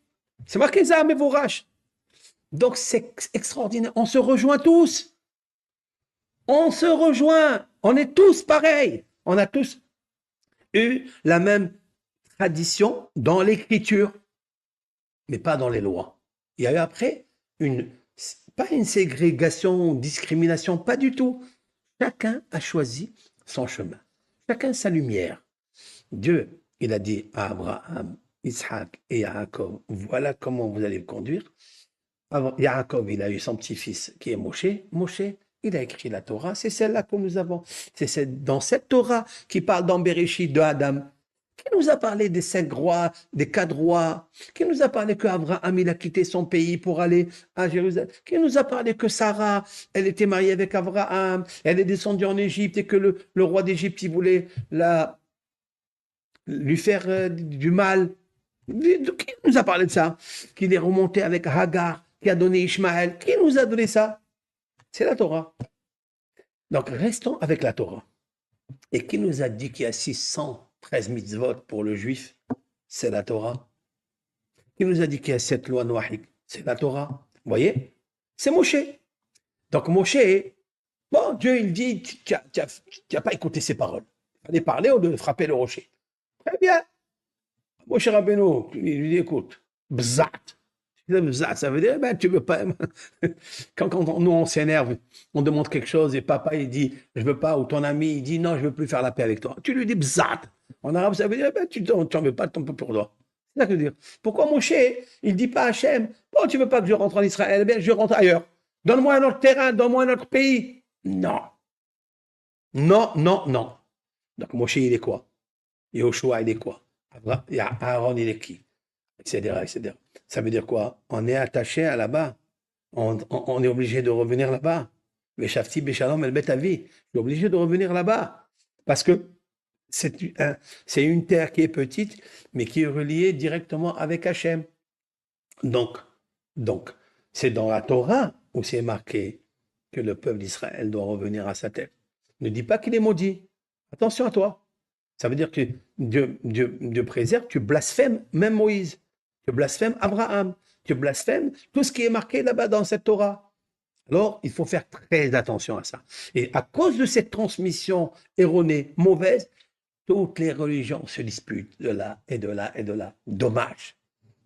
[SPEAKER 1] C'est marqué ça, mais Vourache. Donc, c'est extraordinaire. On se rejoint tous. On se rejoint. On est tous pareils. On a tous eu la même tradition dans l'écriture, mais pas dans les lois. Il y a eu après pas une ségrégation, une discrimination, pas du tout. Chacun a choisi son chemin. Chacun sa lumière. Dieu, il a dit à Abraham, Isaac et Jacob, voilà comment vous allez le conduire. Jacob, il a eu son petit-fils qui est Moshe. Moshe, il a écrit la Torah. C'est celle-là que nous avons. C'est dans cette Torah qui parle dans Bereshit de Adam. Qui nous a parlé des 5 rois, des 4 rois? Qui nous a parlé qu'Abraham, il a quitté son pays pour aller à Jérusalem? Qui nous a parlé que Sarah, elle était mariée avec Abraham, elle est descendue en Égypte et que le roi d'Égypte, il voulait lui faire du mal? Qui nous a parlé de ça? Qu'il est remonté avec Hagar, qui a donné Ishmaël? Qui nous a donné ça? C'est la Torah. Donc, restons avec la Torah. Et qui nous a dit qu'il y a 613 mitzvot pour le juif? C'est la Torah. Qui nous a dit qu'il y a 7 lois noahiques? C'est la Torah. Vous voyez? C'est Moshe. Donc Moshe, bon, Dieu il dit, tu n'as pas écouté ses paroles. Il fallait parler au lieu de frapper le rocher. Très bien. Moshe Rabbeinu, il lui dit, écoute, bzat. Bzat, ça veut dire, ben, tu veux pas. Quand nous, on s'énerve, on demande quelque chose et papa, il dit, je veux pas, ou ton ami, il dit, non, je veux plus faire la paix avec toi. Tu lui dis, bzat. En arabe, ça veut dire, ben, tu n'en veux pas, tant peu pour toi. C'est ça que je veux dire. Pourquoi Moshe, il ne dit pas à Hachem, oh, tu ne veux pas que je rentre en Israël, eh bien, je rentre ailleurs. Donne-moi un autre terrain, donne-moi un autre pays. Non. Non, non, non. Donc Moshe, il est quoi? Yoshua, il est quoi? Aaron, il est qui? Etc., etc. Ça veut dire quoi? On est attaché à là-bas. On est obligé de revenir là-bas. Veshafti Beshalom El Betavi. Je suis obligé de revenir là-bas. Parce que c'est une terre qui est petite, mais qui est reliée directement avec Hachem. Donc, c'est dans la Torah où c'est marqué que le peuple d'Israël doit revenir à sa terre. Ne dis pas qu'il est maudit. Attention à toi. Ça veut dire que Dieu préserve, tu blasphèmes même Moïse, tu blasphèmes Abraham, tu blasphèmes tout ce qui est marqué là-bas dans cette Torah. Alors, il faut faire très attention à ça. Et à cause de cette transmission erronée, mauvaise, toutes les religions se disputent de là et de là et de là. Dommage.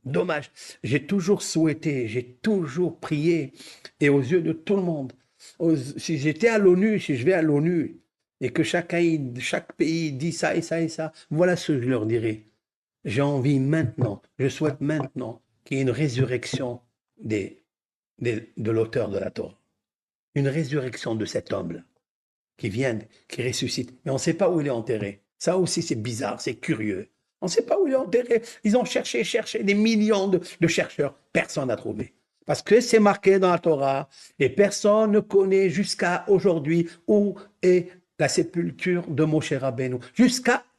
[SPEAKER 1] Dommage. J'ai toujours souhaité, j'ai toujours prié, et aux yeux de tout le monde, si j'étais à l'ONU, si je vais à l'ONU, et que chaque pays dit ça et ça et ça, voilà ce que je leur dirais. J'ai envie maintenant, je souhaite maintenant qu'il y ait une résurrection de l'auteur de la Torah. Une résurrection de cet homme-là, qui vient, qui ressuscite. Mais on ne sait pas où il est enterré. Ça aussi, c'est bizarre, c'est curieux. On ne sait pas où il est enterré. Ils ont cherché des millions de chercheurs. Personne n'a trouvé. Parce que c'est marqué dans la Torah et personne ne connaît jusqu'à aujourd'hui où est la sépulture de Moshe Rabbeinu.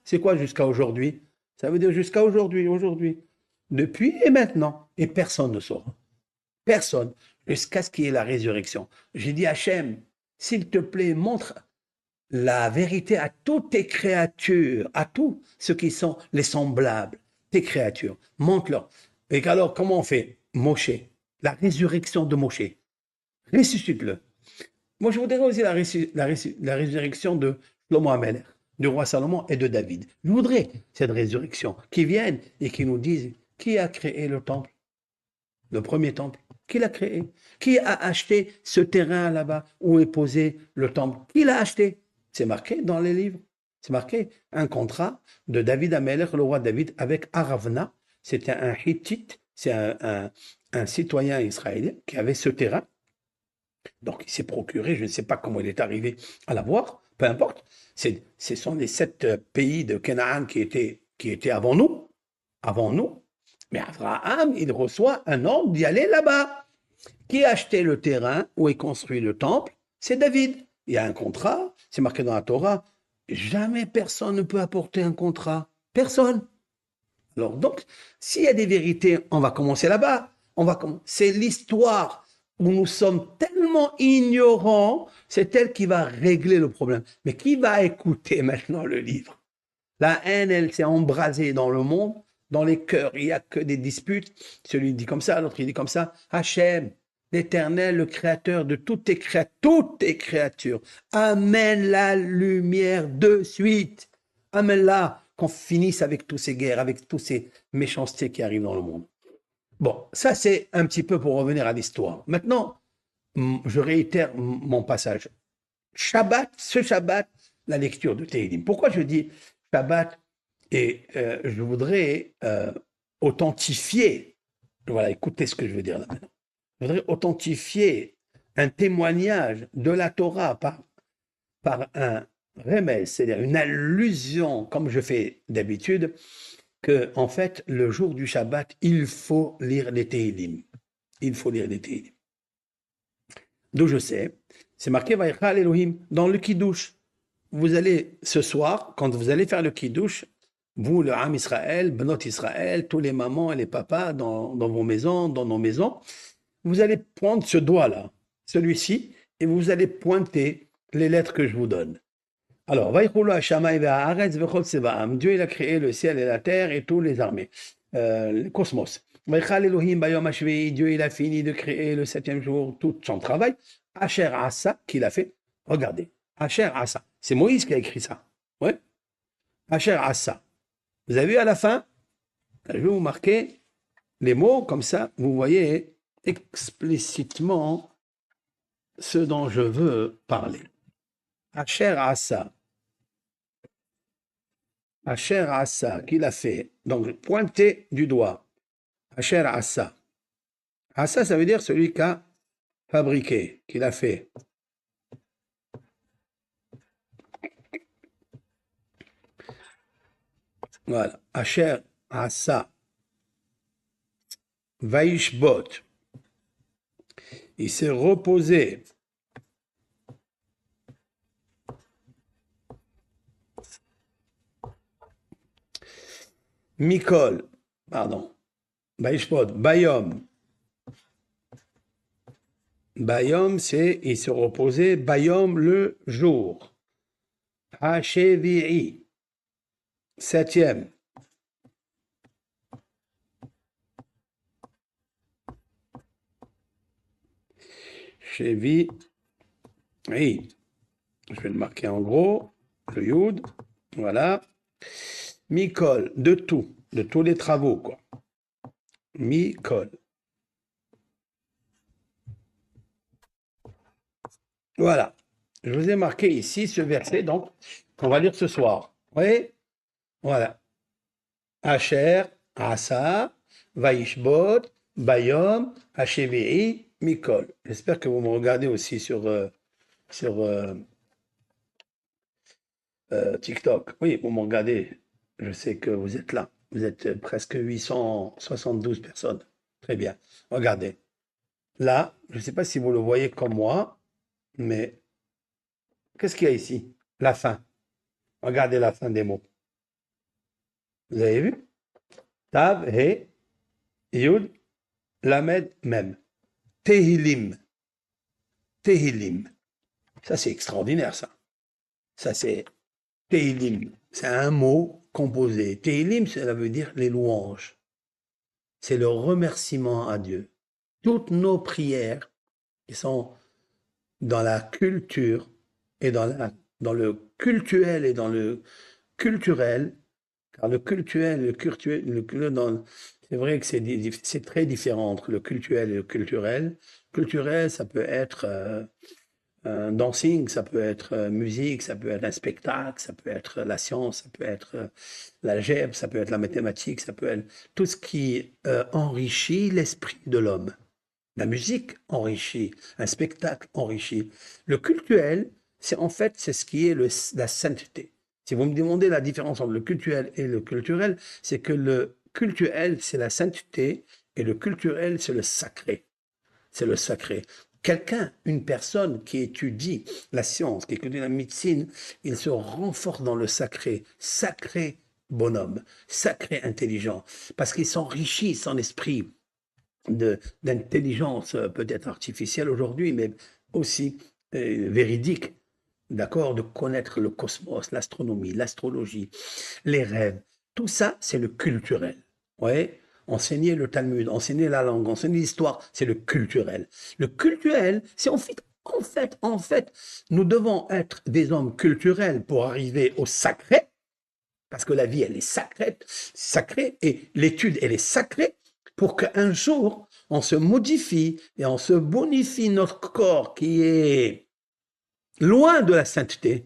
[SPEAKER 1] C'est quoi jusqu'à aujourd'hui? Ça veut dire jusqu'à aujourd'hui. Depuis et maintenant. Et personne ne saura. Personne. Jusqu'à ce qu'il y ait la résurrection. J'ai dit à Hachem, s'il te plaît, montre la vérité à toutes tes créatures, à tous ceux qui sont les semblables, tes créatures. Montre-leur. Et alors, comment on fait? Moshe, la résurrection de Moshe. Ressuscite-le. Moi, je voudrais aussi la résurrection de Shlomo HaMelech, du roi Salomon et de David. Je voudrais cette résurrection qui vienne et qui nous dise qui a créé le temple, le premier temple. Qui l'a créé? Qui a acheté ce terrain là-bas où est posé le temple? Qui l'a acheté? C'est marqué dans les livres. C'est marqué un contrat de David HaMelech, le roi David, avec Aravna. C'était un Hittite, c'est un citoyen israélien qui avait ce terrain. Donc il s'est procuré, je ne sais pas comment il est arrivé à l'avoir, peu importe. Ce sont les 7 pays de Canaan qui étaient avant nous. Mais Abraham, il reçoit un ordre d'y aller là-bas. Qui a acheté le terrain où est construit le temple? C'est David. Il y a un contrat, c'est marqué dans la Torah. Jamais personne ne peut apporter un contrat. Personne. Alors donc, s'il y a des vérités, on va commencer là-bas. C'est l'histoire où nous sommes tellement ignorants, c'est elle qui va régler le problème. Mais qui va écouter maintenant le livre? La haine, elle s'est embrasée dans le monde. Dans les cœurs, il n'y a que des disputes. Celui dit comme ça, l'autre il dit comme ça. Hachem, l'Éternel, le Créateur de toutes tes créatures, amène la lumière de suite. Amène-la, qu'on finisse avec toutes ces guerres, avec toutes ces méchancetés qui arrivent dans le monde. Bon, ça c'est un petit peu pour revenir à l'histoire. Maintenant, je réitère mon passage. Ce Shabbat, la lecture de Tehillim. Pourquoi je dis Shabbat? Et je voudrais authentifier, voilà, écoutez ce que je veux dire là maintenant. Je voudrais authentifier un témoignage de la Torah par un remez, c'est-à-dire une allusion, comme je fais d'habitude, que en fait, le jour du Shabbat, il faut lire les Tehillim. Il faut lire les Tehillim. D'où je sais, c'est marqué Vaïchal Elohim dans le Kiddush. Vous allez, ce soir, quand vous allez faire le Kiddush, vous, le Ham Israël, Benot Israël, tous les mamans et les papas dans vos maisons, dans nos maisons, vous allez prendre ce doigt-là, celui-ci, et vous allez pointer les lettres que je vous donne. Alors, Dieu, il a créé le ciel et la terre et tous les armées, le cosmos. Dieu, il a fini de créer le 7e jour tout son travail. Asher Asa, qu'il a fait. Regardez, Asher Asa. C'est Moïse qui a écrit ça. Ouais. Asher Asa. Vous avez vu à la fin, je vais vous marquer les mots, comme ça, vous voyez explicitement ce dont je veux parler. Asher Asa. Asher Assa, qu'il a fait. Donc, pointer du doigt. Asher Assa. Assa, ça veut dire celui qui a fabriqué, qu'il a fait. Voilà. Asher Assa. Vaishbot. Il s'est reposé. Mikol, pardon. Vaishbot, Bayom. Bayom, c'est il se reposait. Bayom, le jour. Hashevi'i. Septième. Chevi. Oui. Je vais le marquer en gros. Le Yud. Voilà. Mikol, de tout. De tous les travaux, quoi. Mikol. Voilà. Je vous ai marqué ici ce verset, donc, qu'on va lire ce soir. Oui. Voilà. Asher, Asa, Vaishbot, Bayom, Hashevi'i, Mikol. J'espère que vous me regardez aussi sur TikTok. Oui, vous me regardez. Je sais que vous êtes là. Vous êtes presque 872 personnes. Très bien. Regardez. Là, je ne sais pas si vous le voyez comme moi, mais qu'est-ce qu'il y a ici? La fin. Regardez la fin des mots. Vous avez vu? Tav, He, Yud, Lamed, Mem. Tehilim. Tehilim. Ça, c'est extraordinaire, ça. Ça, c'est Tehilim. C'est un mot composé. Tehilim, ça veut dire les louanges. C'est le remerciement à Dieu. Toutes nos prières qui sont dans la culture et dans le cultuel et dans le culturel, car le cultuel, c'est vrai que c'est très différent entre le cultuel et le culturel. Culturel, ça peut être un dancing, ça peut être musique, ça peut être un spectacle, ça peut être la science, ça peut être l'algèbre, ça peut être la mathématique, ça peut être tout ce qui enrichit l'esprit de l'homme. La musique enrichit, un spectacle enrichit. Le cultuel, c'est ce qui est la sainteté. Si vous me demandez la différence entre le cultuel et le culturel, c'est que le cultuel, c'est la sainteté et le culturel, c'est le sacré. C'est le sacré. Quelqu'un, une personne qui étudie la science, qui étudie la médecine, il se renforce dans le sacré. Sacré bonhomme, sacré intelligent, parce qu'il s'enrichit son esprit d'intelligence peut-être artificielle aujourd'hui, mais aussi véridique, d'accord, de connaître le cosmos, l'astronomie, l'astrologie, les rêves. Tout ça, c'est le culturel. Ouais. Enseigner le Talmud, enseigner la langue, enseigner l'histoire, c'est le culturel. Le culturel, c'est en fait, nous devons être des hommes culturels pour arriver au sacré, parce que la vie, elle est sacrée, et l'étude, elle est sacrée, pour qu'un jour, on se modifie et on se bonifie notre corps qui est loin de la sainteté.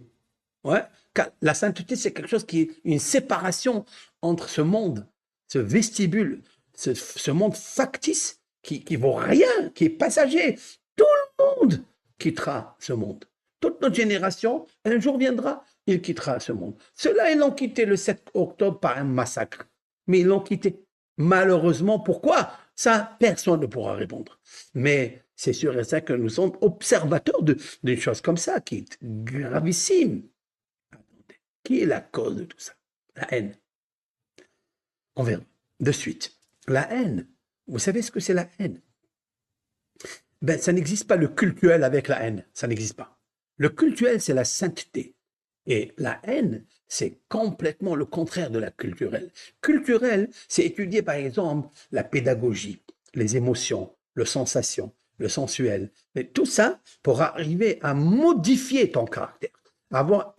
[SPEAKER 1] Ouais, car la sainteté, c'est quelque chose qui est une séparation entre ce monde, ce vestibule, ce monde factice qui vaut rien, qui est passager. Tout le monde quittera ce monde. Toute notre génération, un jour viendra, il quittera ce monde. Ceux-là, ils l'ont quitté le 7 octobre par un massacre. Mais ils l'ont quitté. Malheureusement, pourquoi? Ça, personne ne pourra répondre. Mais c'est sûr et certain que nous sommes observateurs d'une chose comme ça, qui est gravissime. Attendez, qui est la cause de tout ça? La haine. On verra de suite. La haine. Vous savez ce que c'est la haine? Ben, ça n'existe pas le cultuel avec la haine. Ça n'existe pas. Le cultuel, c'est la sainteté. Et la haine, c'est complètement le contraire de la culturelle. Culturelle, c'est étudier par exemple la pédagogie, les émotions, le sensation, le sensuel. Mais tout ça pour arriver à modifier ton caractère, avoir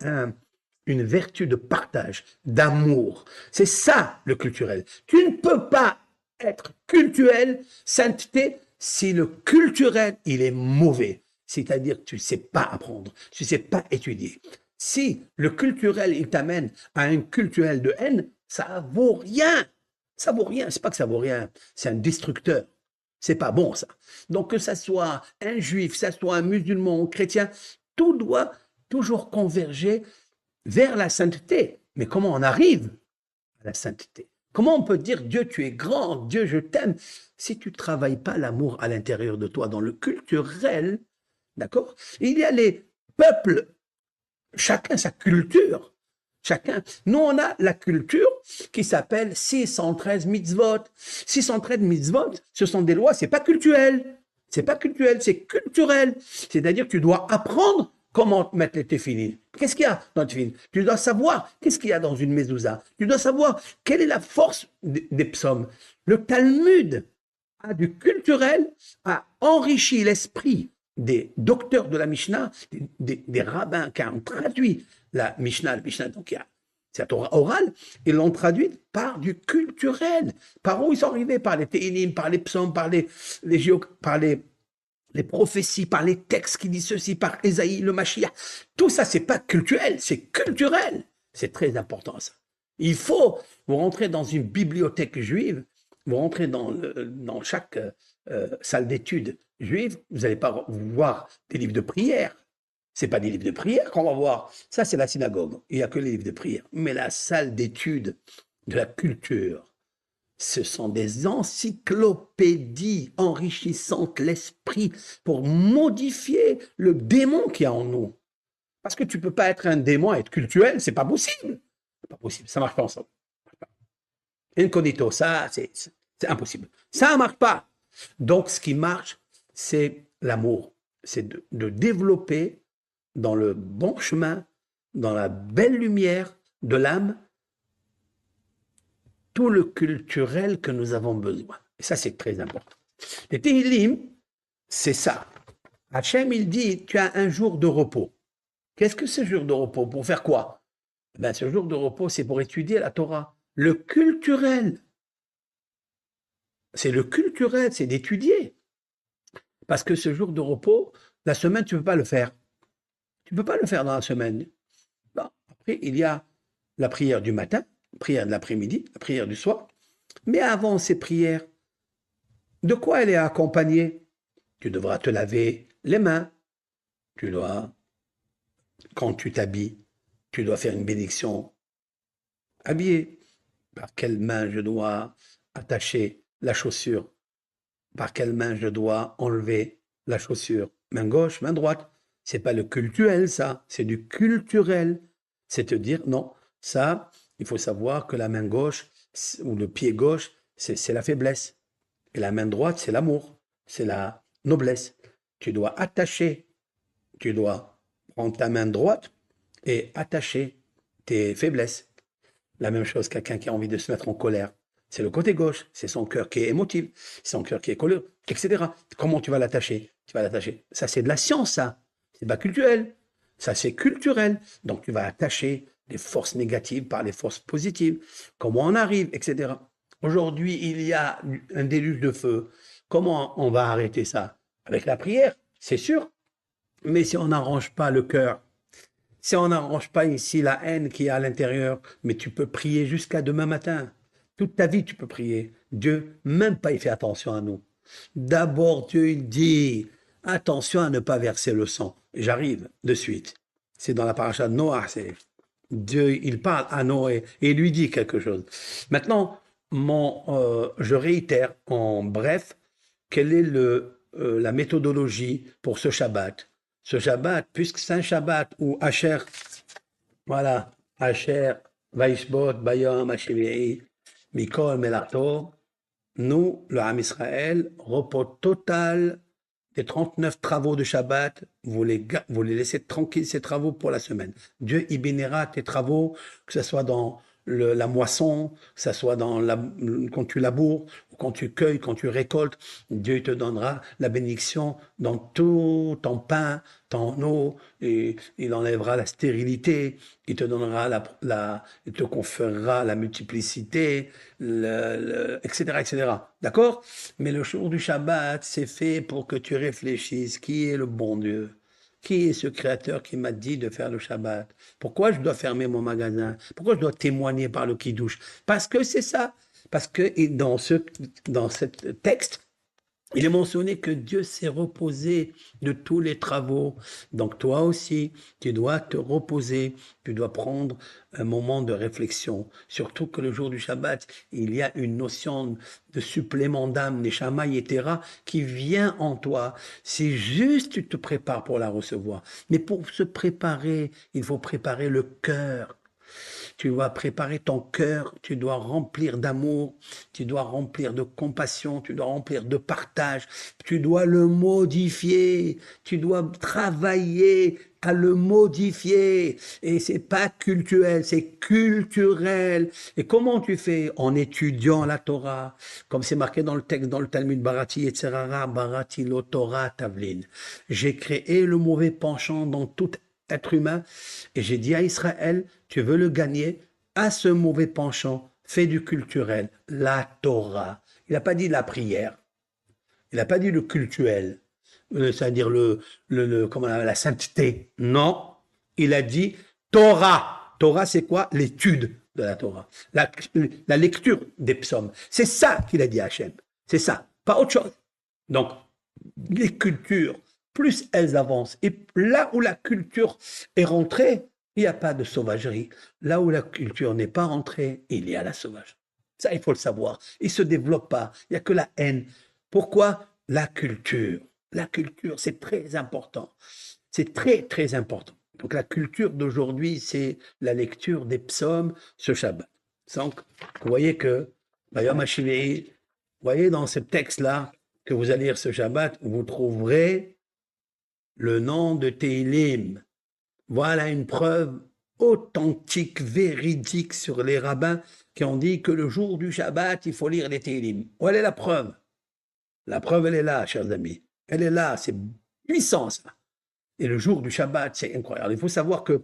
[SPEAKER 1] une vertu de partage, d'amour. C'est ça le culturel. Tu ne peux pas être culturel, sainteté, si le culturel, il est mauvais. C'est-à-dire que tu ne sais pas apprendre, tu ne sais pas étudier. Si le culturel, il t'amène à un culturel de haine, ça vaut rien. Ça vaut rien. C'est pas que ça vaut rien. C'est un destructeur. C'est pas bon, ça. Donc, que ça soit un juif, que ça soit un musulman, un chrétien, tout doit toujours converger vers la sainteté. Mais comment on arrive à la sainteté? Comment on peut dire Dieu, tu es grand, Dieu, je t'aime, si tu ne travailles pas l'amour à l'intérieur de toi, dans le culturel, d'accord? Il y a les peuples, chacun sa culture. Chacun. Nous, on a la culture qui s'appelle 613 mitzvot. 613 mitzvot, ce sont des lois, c'est pas culturel. C'est pas culturel, c'est culturel. C'est-à-dire que tu dois apprendre comment mettre les téphilines. Qu'est-ce qu'il y a dans les téphilines? Tu dois savoir qu'est-ce qu'il y a dans une mezouza. Tu dois savoir quelle est la force des psaumes. Le Talmud a du culturel, a enrichi l'esprit des docteurs de la Mishnah, des rabbins qui ont traduit la Mishnah, donc c'est la Torah orale, ils l'ont traduite par du culturel. Par où ils sont arrivés? Par les Téhilim, par les psaumes, par les prophéties, par les textes qui disent ceci, par Ésaïe, le Mashiach. Tout ça, c'est pas culturel, c'est culturel. C'est très important, ça. Il faut, vous rentrez dans une bibliothèque juive, vous rentrez dans chaque salle d'études juive, vous n'allez pas voir des livres de prière. C'est pas des livres de prière qu'on va voir. Ça, c'est la synagogue. Il n'y a que les livres de prière. Mais la salle d'études de la culture, ce sont des encyclopédies enrichissantes l'esprit pour modifier le démon qu'il y a en nous. Parce que tu ne peux pas être un démon et être culturel, c'est pas possible. C'est pas possible, ça ne marche pas ensemble. Incognito, ça, c'est impossible. Ça ne marche pas. Donc, ce qui marche, c'est l'amour. C'est de développer dans le bon chemin, dans la belle lumière de l'âme, tout le culturel que nous avons besoin. Et ça, c'est très important. Les Tehillim, c'est ça. Hachem, il dit, tu as un jour de repos. Qu'est-ce que ce jour de repos? Pour faire quoi? Ben, ce jour de repos, c'est pour étudier la Torah. Le culturel. C'est le culturel, c'est d'étudier. Parce que ce jour de repos, la semaine, tu ne peux pas le faire. Tu ne peux pas le faire dans la semaine. Bon. Après, il y a la prière du matin, la prière de l'après-midi, la prière du soir. Mais avant ces prières, de quoi elle est accompagnée? Tu devras te laver les mains. Tu dois, quand tu t'habilles, tu dois faire une bénédiction habillée. Par quelle main je dois attacher la chaussure? Par quelle main je dois enlever la chaussure? Main gauche, main droite. C'est pas le culturel, ça. C'est du culturel. C'est te dire, non, ça, il faut savoir que la main gauche ou le pied gauche, c'est la faiblesse. Et la main droite, c'est l'amour. C'est la noblesse. Tu dois attacher. Tu dois prendre ta main droite et attacher tes faiblesses. La même chose, quelqu'un qui a envie de se mettre en colère. C'est le côté gauche, c'est son cœur qui est émotif, c'est son cœur qui est colère, etc. Comment tu vas l'attacher? Tu vas l'attacher. Ça, c'est de la science, ça. C'est pas culturel. Ça, c'est culturel. Donc, tu vas attacher les forces négatives par les forces positives. Comment on arrive, etc. Aujourd'hui, il y a un déluge de feu. Comment on va arrêter ça? Avec la prière, c'est sûr. Mais si on n'arrange pas le cœur, si on n'arrange pas ici la haine qui est à l'intérieur, mais tu peux prier jusqu'à demain matin. Toute ta vie, tu peux prier. Dieu, même pas, il fait attention à nous. D'abord, Dieu, il dit, attention à ne pas verser le sang. J'arrive de suite. C'est dans la paracha de Noah. Dieu, il parle à Noé et il lui dit quelque chose. Maintenant, je réitère en bref, quelle est la méthodologie pour ce Shabbat? Ce Shabbat, puisque c'est un Shabbat où Asher, voilà, Asher, Vaishbot, Bayom, Hashemei, Mikol, Melato, nous, le Ham Israël, repos total des 39 travaux de Shabbat, vous les laissez tranquilles, ces travaux pour la semaine. Dieu y bénira tes travaux, que ce soit dans la moisson, que ce soit quand tu laboures, quand tu cueilles, quand tu récoltes. Dieu te donnera la bénédiction dans tout ton pain, ton eau, et il enlèvera la stérilité, il te donnera il te conférera la multiplicité, etc., etc. D'accord? Mais le jour du Shabbat, c'est fait pour que tu réfléchisses qui est le bon Dieu. Qui est ce créateur qui m'a dit de faire le Shabbat? Pourquoi je dois fermer mon magasin? Pourquoi je dois témoigner par le Kiddush? Parce que c'est ça. Parce que dans ce texte, il est mentionné que Dieu s'est reposé de tous les travaux. Donc toi aussi, tu dois te reposer, tu dois prendre un moment de réflexion. Surtout que le jour du Shabbat, il y a une notion de supplément d'âme, neshama yetera, qui vient en toi. C'est juste tu te prépares pour la recevoir. Mais pour se préparer, il faut préparer le cœur. Tu dois préparer ton cœur, tu dois remplir d'amour, tu dois remplir de compassion, tu dois remplir de partage, tu dois le modifier, tu dois travailler à le modifier. Et c'est pas culturel, c'est culturel. Et comment tu fais? En étudiant la Torah, comme c'est marqué dans le texte, dans le Talmud Barati, etc. Barati lo Torah Tavlin. J'ai créé le mauvais penchant dans tout être humain, et j'ai dit à Israël, tu veux le gagner, à ce mauvais penchant, fais du culturel, la Torah. Il n'a pas dit la prière, il n'a pas dit le cultuel, c'est-à-dire la sainteté. Non, il a dit Torah. Torah, c'est quoi? L'étude de la Torah, la lecture des psaumes. C'est ça qu'il a dit à Hachem. C'est ça, pas autre chose. Donc, les cultures, plus elles avancent. Et là où la culture est rentrée, il n'y a pas de sauvagerie. Là où la culture n'est pas rentrée, il y a la sauvagerie. Ça, il faut le savoir. Il ne se développe pas. Il n'y a que la haine. Pourquoi? La culture. La culture, c'est très important. C'est très, très important. Donc la culture d'aujourd'hui, c'est la lecture des psaumes ce Shabbat. Donc, vous voyez que, vous voyez dans ce texte-là, que vous allez lire ce Shabbat, vous trouverez le nom de Tehillim. Voilà une preuve authentique, véridique sur les rabbins qui ont dit que le jour du Shabbat, il faut lire les Tehillim. Où est la preuve? La preuve, elle est là, chers amis. Elle est là, c'est puissant, ça. Et le jour du Shabbat, c'est incroyable. Il faut savoir que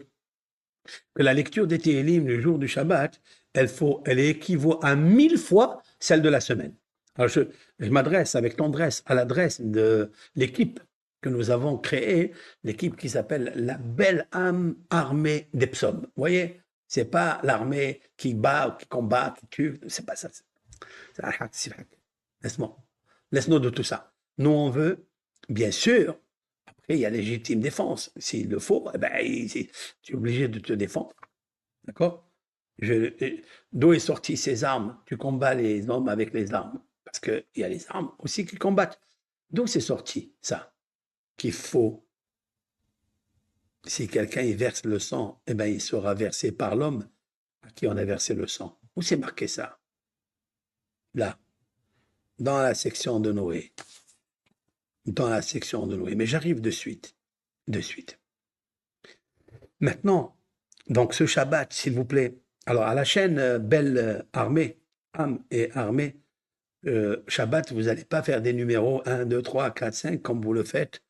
[SPEAKER 1] la lecture des Tehillim le jour du Shabbat, elle équivaut à 1000 fois celle de la semaine. Alors je m'adresse avec tendresse à l'adresse de l'équipe que nous avons créée, l'équipe qui s'appelle la belle âme armée des psaumes. Vous voyez, c'est pas l'armée qui bat, qui combat, qui tue, c'est pas ça. C'est un hack, c'est un hack. Laisse-nous de tout ça. Nous, on veut, bien sûr, après, il y a légitime défense. S'il le faut, eh ben, tu es obligé de te défendre. D'accord? D'où est sorti ces armes? Tu combats les hommes avec les armes. Parce qu'il y a les armes aussi qui combattent. D'où c'est sorti, ça? Qu'il faut, si quelqu'un y verse le sang, eh ben, il sera versé par l'homme à qui on a versé le sang. Où c'est marqué ça? Là, dans la section de Noé. Dans la section de Noé. Mais j'arrive de suite. De suite. Maintenant, donc ce Shabbat, s'il vous plaît. Alors, à la chaîne Belle Armée, âme et armée, Shabbat, vous n'allez pas faire des numéros 1, 2, 3, 4, 5 comme vous le faites.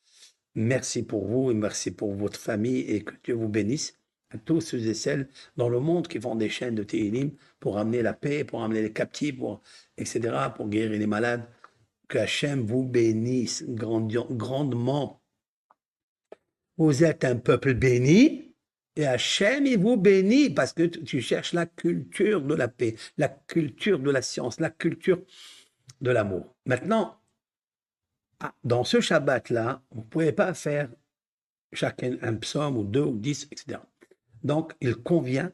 [SPEAKER 1] Merci pour vous et merci pour votre famille et que Dieu vous bénisse. À tous ceux et celles dans le monde qui font des chaînes de Tehillim pour amener la paix, pour amener les captifs, etc., pour guérir les malades. Que Hachem vous bénisse grandement. Vous êtes un peuple béni et Hachem, il vous bénit parce que tu cherches la culture de la paix, la culture de la science, la culture de l'amour. Maintenant, dans ce Shabbat-là, vous ne pouvez pas faire chacun un psaume ou 2 ou 10, etc. Donc, il convient,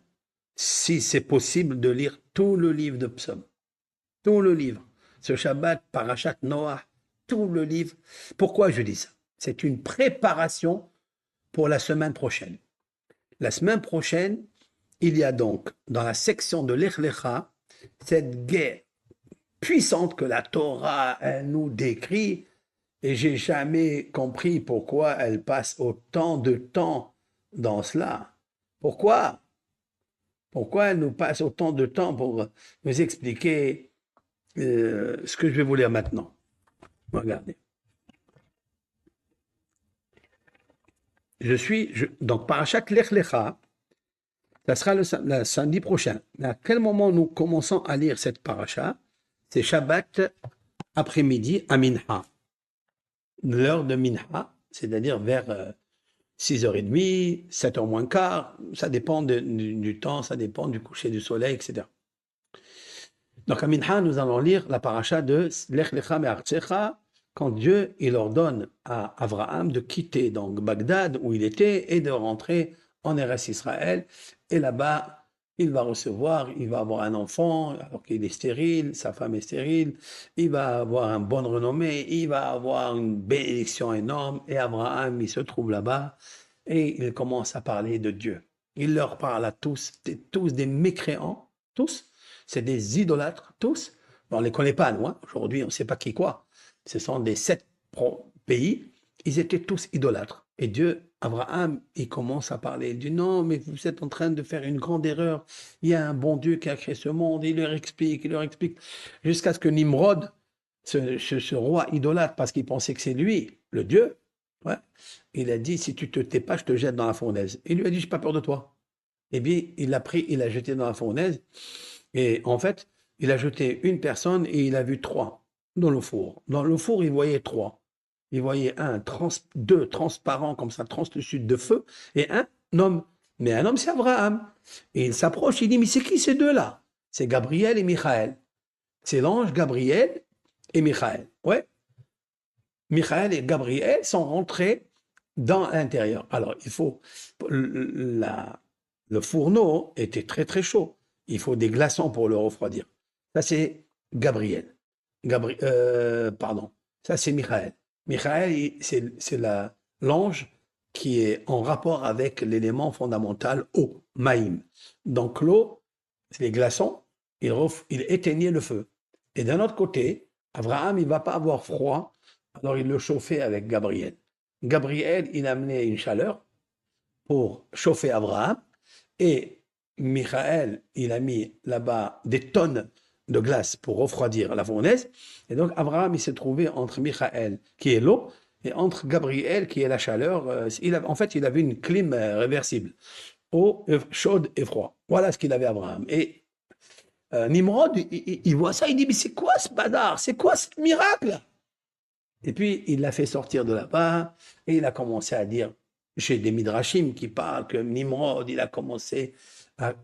[SPEAKER 1] si c'est possible, de lire tout le livre de psaumes. Tout le livre. Ce Shabbat, Parashat Noah, tout le livre. Pourquoi je dis ça? C'est une préparation pour la semaine prochaine. La semaine prochaine, il y a donc, dans la section de Lech Lecha, cette guerre puissante que la Torah elle nous décrit, et j'ai jamais compris pourquoi elle passe autant de temps dans cela. Pourquoi? Pourquoi elle nous passe autant de temps pour nous expliquer ce que je vais vous lire maintenant? Regardez. Donc, Parashat Lech Lecha, ça sera le samedi prochain. Mais à quel moment nous commençons à lire cette paracha? C'est Shabbat après-midi à Minha. L'heure de Minha, c'est-à-dire vers 6h30, 7h moins quart, ça dépend du temps, ça dépend du coucher du soleil, etc. Donc à Mincha, nous allons lire la paracha de Lech Lecha Me'artzecha, quand Dieu il ordonne à Abraham de quitter donc Bagdad où il était et de rentrer en Eretz Israël. Et là-bas, il va recevoir, il va avoir un enfant alors qu'il est stérile, sa femme est stérile, il va avoir une bonne renommée, il va avoir une bénédiction énorme. Et Abraham, il se trouve là-bas et il commence à parler de Dieu. Il leur parle à tous des mécréants, tous. C'est des idolâtres, tous. On ne les connaît pas, nous. Hein. Aujourd'hui, on ne sait pas qui quoi. Ce sont des 7 pays. Ils étaient tous idolâtres. Et Dieu, Abraham, il commence à parler. Il dit non, mais vous êtes en train de faire une grande erreur. Il y a un bon Dieu qui a créé ce monde. Il leur explique. Jusqu'à ce que Nimrod, ce roi idolâtre, parce qu'il pensait que c'est lui, le Dieu, ouais, il a dit si tu te tais pas, je te jette dans la fournaise. Il lui a dit j'ai pas peur de toi. Et bien, il l'a pris, il l'a jeté dans la fournaise. Et en fait, il a jeté une personne et il a vu 3 dans le four. Dans le four, il voyait 3. Il voyait deux transparents comme ça, translucides de feu, et un homme. Mais un homme, c'est Abraham. Et il s'approche, il dit, mais c'est qui ces deux-là? C'est Gabriel et Michaël. C'est l'ange Gabriel et Michaël. Ouais. Michaël et Gabriel sont rentrés dans l'intérieur. Alors, le fourneau était très très chaud. Il faut des glaçons pour le refroidir. Ça, c'est Gabriel. Pardon. Ça, c'est Michaël. Michaël, c'est l'ange qui est en rapport avec l'élément fondamental eau, maïm. Donc, l'eau, c'est les glaçons, il éteignait le feu. Et d'un autre côté, Abraham, il ne va pas avoir froid, alors il le chauffait avec Gabriel. Gabriel, il amenait une chaleur pour chauffer Abraham, et Michaël, il a mis là-bas des tonnes de glace pour refroidir la fournaise. Et donc, Abraham, il s'est trouvé entre Michaël, qui est l'eau, et entre Gabriel, qui est la chaleur. En fait, il avait une clim réversible, eau chaude et froid. Voilà ce qu'il avait, Abraham. Et Nimrod, il voit ça, il dit, mais c'est quoi ce badar? C'est quoi ce miracle? Et puis, il l'a fait sortir de là-bas, et il a commencé à dire, j'ai des midrashim qui parlent que Nimrod, il a commencé à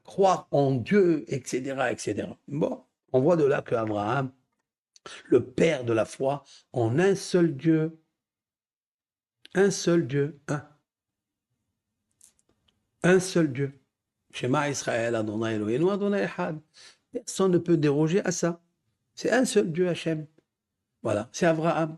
[SPEAKER 1] croire en Dieu, etc., etc. Bon, on voit de là qu'Abraham, le père de la foi, en un seul Dieu, un. Un seul Dieu. Shema Israël, Adonai Eloheinu, Adonai Echad. Personne ne peut déroger à ça. C'est un seul Dieu, Hachem. Voilà, c'est Abraham.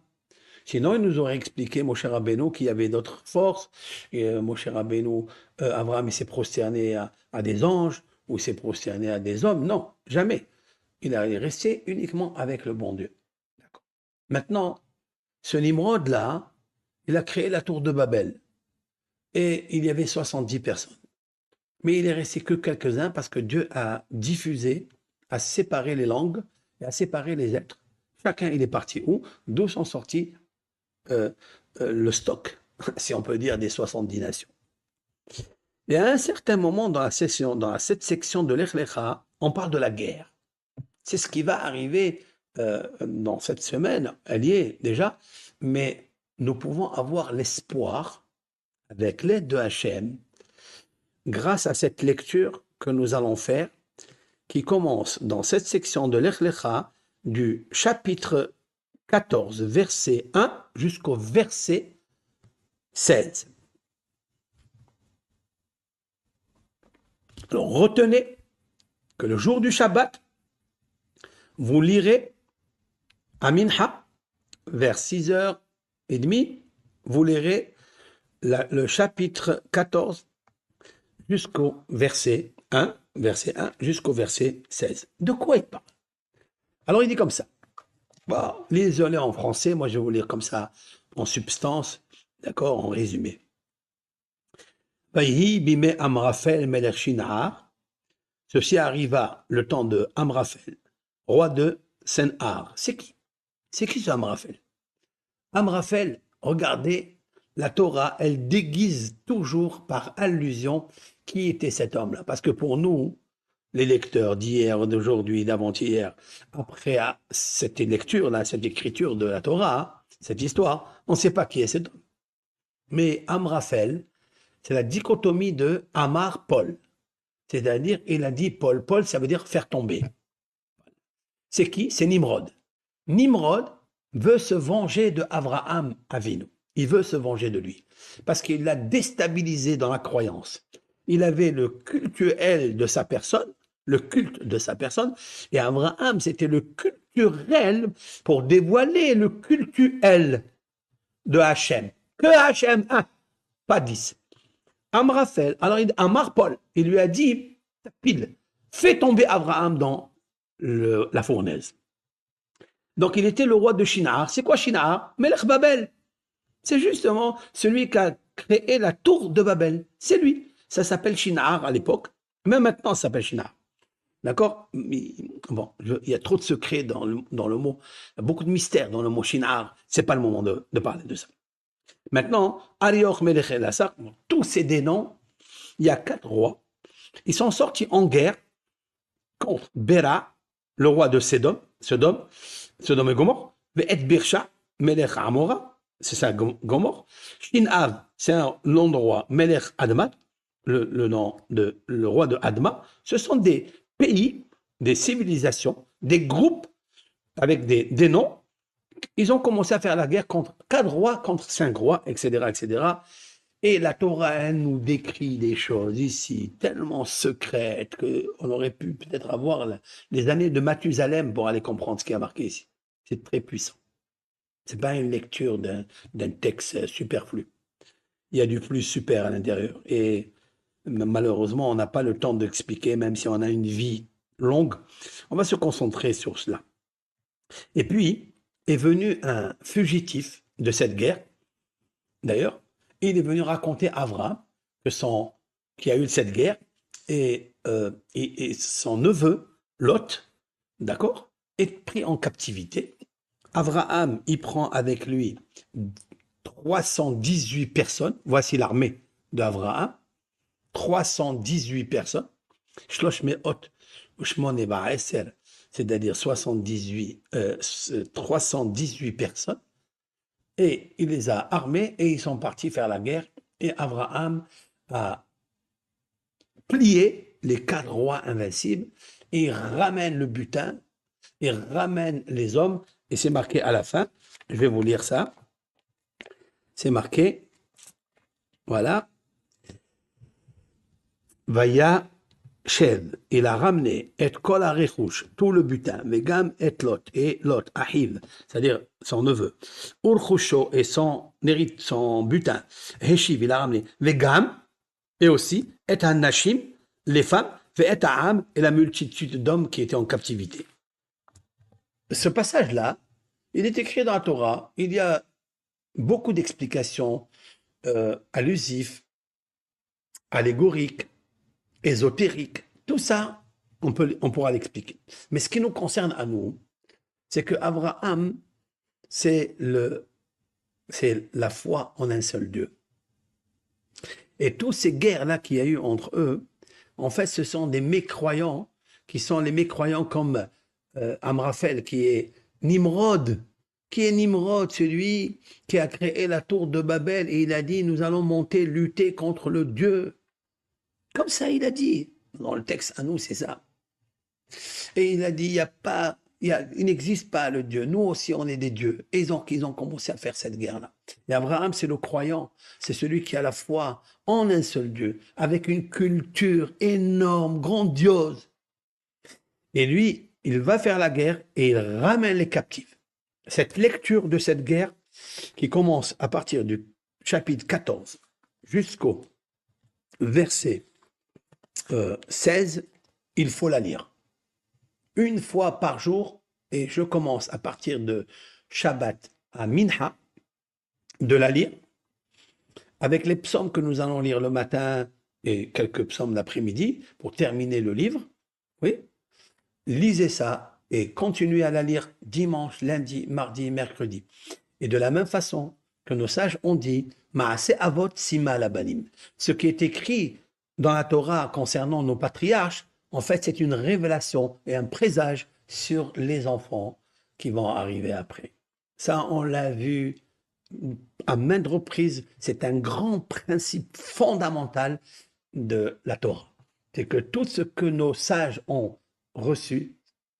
[SPEAKER 1] Sinon, il nous aurait expliqué, Moshe Rabbeinu, qu'il y avait d'autres forces. Et Moshe Rabbeinu, Abraham, il s'est prosterné à des anges, ou il s'est prosterné à des hommes. Non, jamais. Il est resté uniquement avec le bon Dieu. D'accord. Maintenant, ce Nimrod-là, il a créé la tour de Babel. Et il y avait 70 personnes. Mais il est resté que quelques-uns parce que Dieu a diffusé, a séparé les langues et a séparé les êtres. Chacun, il est parti où? D'où sont sortis le stock, si on peut dire, des 70 nations. Et à un certain moment dans cette section de l'Ech Lecha, on parle de la guerre. C'est ce qui va arriver dans cette semaine, elle y est déjà, mais nous pouvons avoir l'espoir, avec l'aide de Hachem, grâce à cette lecture que nous allons faire, qui commence dans cette section de l'Ech Lecha, du chapitre 14, verset 1 jusqu'au verset 16. Alors retenez que le jour du Shabbat, vous lirez à Mincha, vers 6h30, vous lirez le chapitre 14 jusqu'au verset 1 jusqu'au verset 16. De quoi il parle? Alors il dit comme ça. Bon, lisez-le en français, moi je vais vous lire comme ça, en substance, d'accord, en résumé. Vayhi bime Amraphel melech Shin'ar. Ceci arriva le temps de Amraphel, roi de Sen'ar. C'est qui? C'est qui ce Amraphel? Amraphel, regardez, la Torah, elle déguise toujours par allusion qui était cet homme-là. Parce que pour nous, les lecteurs d'hier, d'aujourd'hui, d'avant-hier, après cette lecture-là, cette écriture de la Torah, cette histoire, on ne sait pas qui est cet homme. Mais Amraphel, c'est la dichotomie de Amar, Paul. C'est-à-dire, il a dit Paul. Paul, ça veut dire faire tomber. C'est qui? C'est Nimrod. Nimrod veut se venger de Abraham Avinu. Il veut se venger de lui. Parce qu'il l'a déstabilisé dans la croyance. Il avait le cultuel de sa personne, le culte de sa personne, et Abraham, c'était le culturel pour dévoiler le cultuel de Hachem. Que Hachem 1, pas 10. Amraphel, alors Amar Paul, il lui a dit, pile, fais tomber Abraham dans la fournaise. Donc il était le roi de Shinar. C'est quoi Shinar? Melech Babel. C'est justement celui qui a créé la tour de Babel. C'est lui. Ça s'appelle Shinar à l'époque. Même maintenant, ça s'appelle Shinar. D'accord? Bon, il y a trop de secrets dans le mot. Il y a beaucoup de mystères dans le mot Shinar. C'est pas le moment de parler de ça. Maintenant, Arioch, Melech El Assar, tous ces dénoms, il y a 4 rois. Ils sont sortis en guerre contre Béra, le roi de Sodome et Gomorre, et Birsha, Melech Amora, c'est ça, Gomorre. Shinav, c'est un nom de roi, Melech Adma, le roi de Adma. Ce sont des pays, des civilisations, des groupes avec des noms. Ils ont commencé à faire la guerre contre 4 rois, contre 5 rois, etc., etc. Et la Torah, elle nous décrit des choses ici tellement secrètes qu'on aurait pu peut-être avoir les années de Mathusalem pour aller comprendre ce qui a marqué ici. C'est très puissant. C'est pas une lecture d'un texte superflu. Il y a du flux super à l'intérieur. Et malheureusement, on n'a pas le temps d'expliquer, même si on a une vie longue. On va se concentrer sur cela. Et puis, est venu un fugitif de cette guerre. D'ailleurs, il est venu raconter à Abraham qui a eu cette guerre et son neveu, Lot, d'accord, est pris en captivité. Abraham, il prend avec lui 318 personnes. Voici l'armée d'Abraham. 318 personnes. Shlosh me'ot u'shmone ba'eser, c'est-à-dire 318 personnes. Et il les a armés et ils sont partis faire la guerre. Et Abraham a plié les 4 rois invincibles et il ramène le butin, il ramène les hommes. Et c'est marqué à la fin, je vais vous lire ça. C'est marqué, voilà. Vaya Shev, il a ramené et kol harechush, tout le butin, vegam et Lot, ahiv, c'est-à-dire son neveu, urchusho et son butin, heshiv, il a ramené, vegam, et aussi, et hanashim, les femmes, et ha'am, et la multitude d'hommes qui étaient en captivité. Ce passage-là, il est écrit dans la Torah, il y a beaucoup d'explications allusives, allégoriques, ésotériques, tout ça, on pourra l'expliquer. Mais ce qui nous concerne à nous, c'est que Abraham, c'est la foi en un seul Dieu. Et toutes ces guerres-là qu'il y a eu entre eux, en fait, ce sont des mécroyants, qui sont les mécroyants comme Amraphel, qui est Nimrod, celui qui a créé la tour de Babel, et il a dit, nous allons monter, lutter contre le Dieu. Comme ça, il a dit. Dans le texte, à nous, c'est ça. Et il a dit, il n'existe pas le Dieu. Nous aussi, on est des dieux. Et ils ont commencé à faire cette guerre-là. Et Abraham, c'est le croyant. C'est celui qui a la foi en un seul Dieu, avec une culture énorme, grandiose. Et lui, il va faire la guerre et il ramène les captifs. Cette lecture de cette guerre, qui commence à partir du chapitre 14 jusqu'au verset 16, il faut la lire. Une fois par jour, et je commence à partir de Shabbat à Minha, de la lire, avec les psaumes que nous allons lire le matin et quelques psaumes l'après-midi, pour terminer le livre. Oui, lisez ça et continuez à la lire dimanche, lundi, mardi, mercredi. Et de la même façon que nos sages ont dit, Maaseh Avot Sima Labanim, ce qui est écrit dans la Torah concernant nos patriarches, en fait, c'est une révélation et un présage sur les enfants qui vont arriver après. Ça, on l'a vu à maintes reprises, c'est un grand principe fondamental de la Torah. C'est que tout ce que nos sages ont reçu,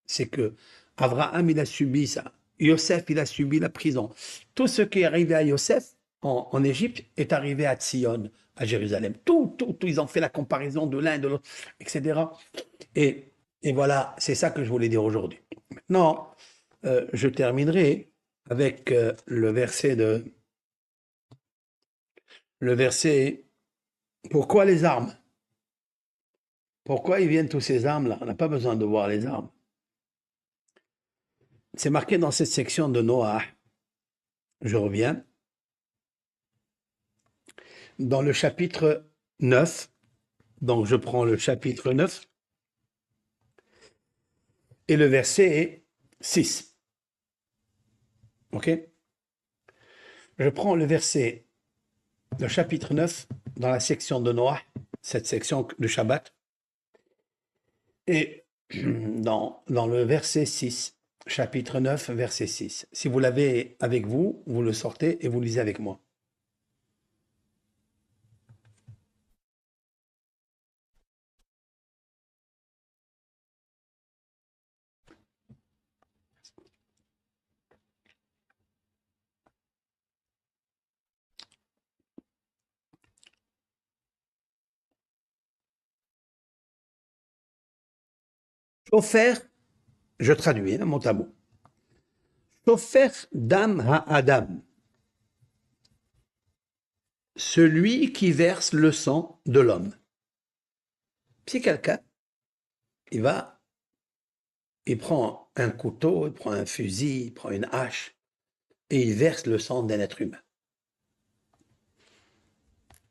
[SPEAKER 1] c'est que Abraham, il a subi ça. Yosef, il a subi la prison. Tout ce qui est arrivé à Yosef en Égypte est arrivé à Tzion, à Jérusalem. Tout, ils ont fait la comparaison de l'un et de l'autre, etc. Et voilà, c'est ça que je voulais dire aujourd'hui. Maintenant, je terminerai avec le verset, pourquoi les armes? Pourquoi ils viennent tous ces armes-là? On n'a pas besoin de voir les armes. C'est marqué dans cette section de Noah. Je reviens. Dans le chapitre 9, donc je prends le chapitre 9 et le verset 6. Ok? Je prends le chapitre 9 dans la section de Noah, cette section de Shabbat, et dans le verset 6, chapitre 9, verset 6. Si vous l'avez avec vous, vous le sortez et vous lisez avec moi. Shofer, je traduis mot à mot. Shofer dam ha-adam, celui qui verse le sang de l'homme. Si quelqu'un, il prend un couteau, il prend un fusil, il prend une hache, et il verse le sang d'un être humain.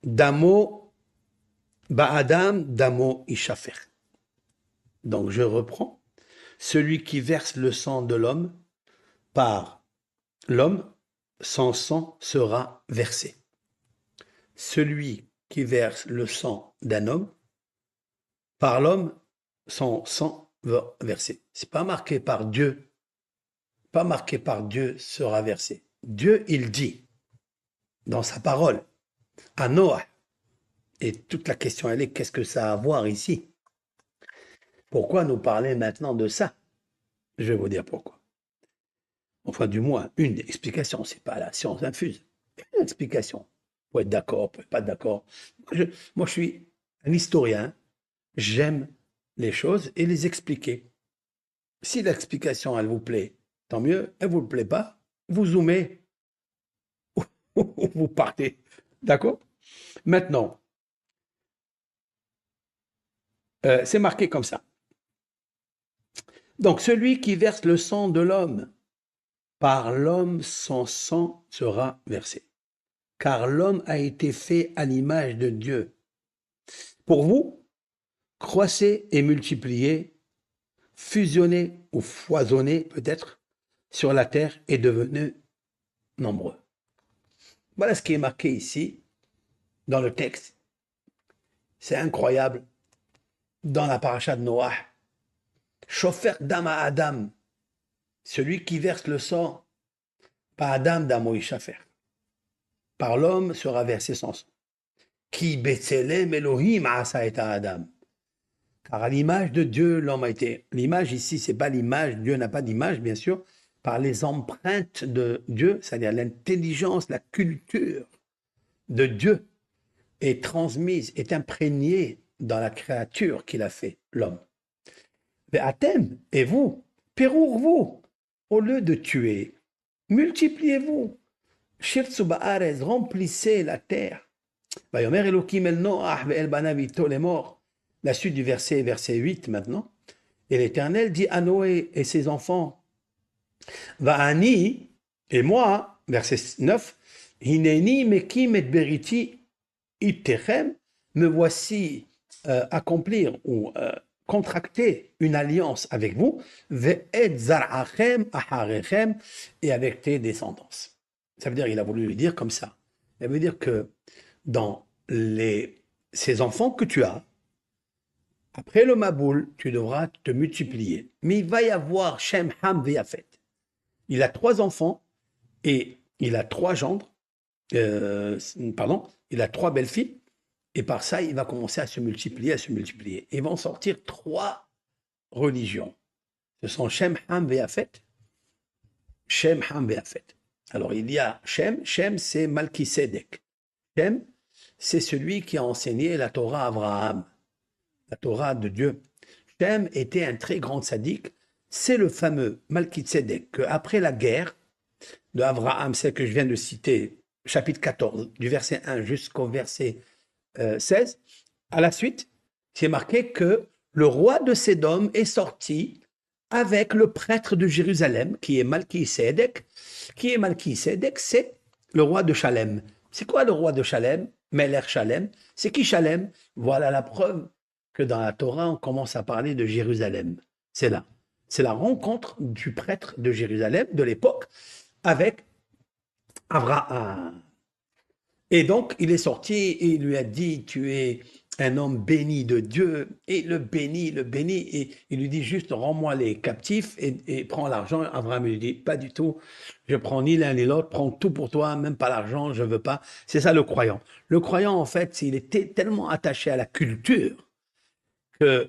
[SPEAKER 1] Damo ba'adam, damo ishafer. Donc je reprends. Celui qui verse le sang de l'homme, par l'homme, son sang sera versé. Celui qui verse le sang d'un homme, par l'homme, son sang va verser. C'est pas marqué par Dieu. Pas marqué par Dieu sera versé. Dieu, il dit dans sa parole à Noah. Et toute la question, elle est, qu'est-ce que ça a à voir ici? Pourquoi nous parler maintenant de ça? Je vais vous dire pourquoi. Enfin, du moins, une explication. C'est pas la science infuse. Une explication. Vous pouvez être d'accord, vous pouvez pas être d'accord. Moi, je suis un historien. J'aime les choses et les expliquer. Si l'explication, elle vous plaît, tant mieux. Elle vous plaît pas, vous zoomez. Vous partez. D'accord? Maintenant, c'est marqué comme ça. Donc, celui qui verse le sang de l'homme, par l'homme, son sang sera versé. Car l'homme a été fait à l'image de Dieu. Pour vous, croissez et multipliez, fusionnez ou foisonnez peut-être sur la terre et devenez nombreux. Voilà ce qui est marqué ici dans le texte. C'est incroyable. Dans la paracha de Noah, Shofer dam à Adam, celui qui verse le sang, pas Adam damo ishafer. Par l'homme sera versé son sang. Qui betzelem Elohim asa et Adam. Car à l'image de Dieu, l'homme a été. L'image ici, c'est pas l'image, Dieu n'a pas d'image, bien sûr, par les empreintes de Dieu, c'est-à-dire l'intelligence, la culture de Dieu est transmise, est imprégnée dans la créature qu'il a fait, l'homme. Mais Athème, et vous, pérour-vous, au lieu de tuer, multipliez-vous. Shirtsu ba'arez, remplissez la terre. Vayomer Elohim el Noach ve'el banav ito lemor. La suite du verset 8 maintenant. Et l'Éternel dit à Noé et ses enfants, Va'ani, et moi, verset 9, Hineni mekim et beriti itechem, me voici accomplir ou contracter une alliance avec vous, ve'et zar'achem aharechem, et avec tes descendants. Ça veut dire, il a voulu lui dire comme ça. Ça veut dire que dans ces enfants que tu as, après le Maboul, tu devras te multiplier. Mais il va y avoir Shem, Ham, Yafet. Il a 3 enfants et il a 3 gendres. pardon, il a 3 belles-filles, et par ça, il va commencer à se multiplier, à se multiplier. Et vont sortir 3 religions. Ce sont Shem, Ham et Yafet. Shem, Ham et Yafet. Alors, il y a Shem. Shem, c'est Malkisedek. Shem, c'est celui qui a enseigné la Torah à Abraham, la Torah de Dieu. Shem était un très grand sadique. C'est le fameux Malkisedek qu'après la guerre de Abraham, celle que je viens de citer, chapitre 14, du verset 1 jusqu'au verset 16, à la suite, c'est marqué que le roi de Sédom est sorti avec le prêtre de Jérusalem, qui est Malkisedek. Qui est Malkisedek? C'est le roi de Chalem. C'est quoi le roi de Chalem? Meler Chalem. C'est qui Chalem? Voilà la preuve que dans la Torah, on commence à parler de Jérusalem. C'est là. C'est la rencontre du prêtre de Jérusalem de l'époque avec Abraham. Et donc, il est sorti et il lui a dit, tu es un homme béni de Dieu. Et le bénit, et il lui dit juste, rends-moi les captifs et prends l'argent. Abraham lui dit, pas du tout, je prends ni l'un ni l'autre, prends tout pour toi, même pas l'argent, je veux pas. C'est ça le croyant. Le croyant, en fait, il était tellement attaché à la culture que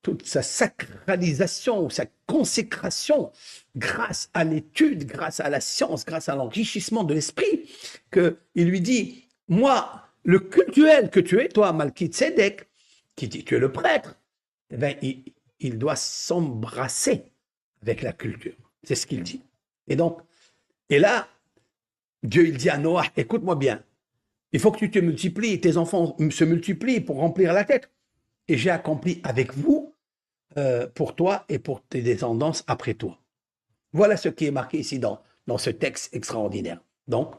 [SPEAKER 1] toute sa sacralisation, sa consécration, grâce à l'étude, grâce à la science, grâce à l'enrichissement de l'esprit, qu'il lui dit, moi, le cultuel que tu es, toi, Malkisedek, qui dit tu es le prêtre, eh bien, il doit s'embrasser avec la culture. C'est ce qu'il dit. Et donc, et là, Dieu, il dit à Noah, écoute-moi bien, il faut que tu te multiplies, tes enfants se multiplient pour remplir la tête. Et j'ai accompli avec vous, pour toi et pour tes descendants après toi. Voilà ce qui est marqué ici dans ce texte extraordinaire. Donc,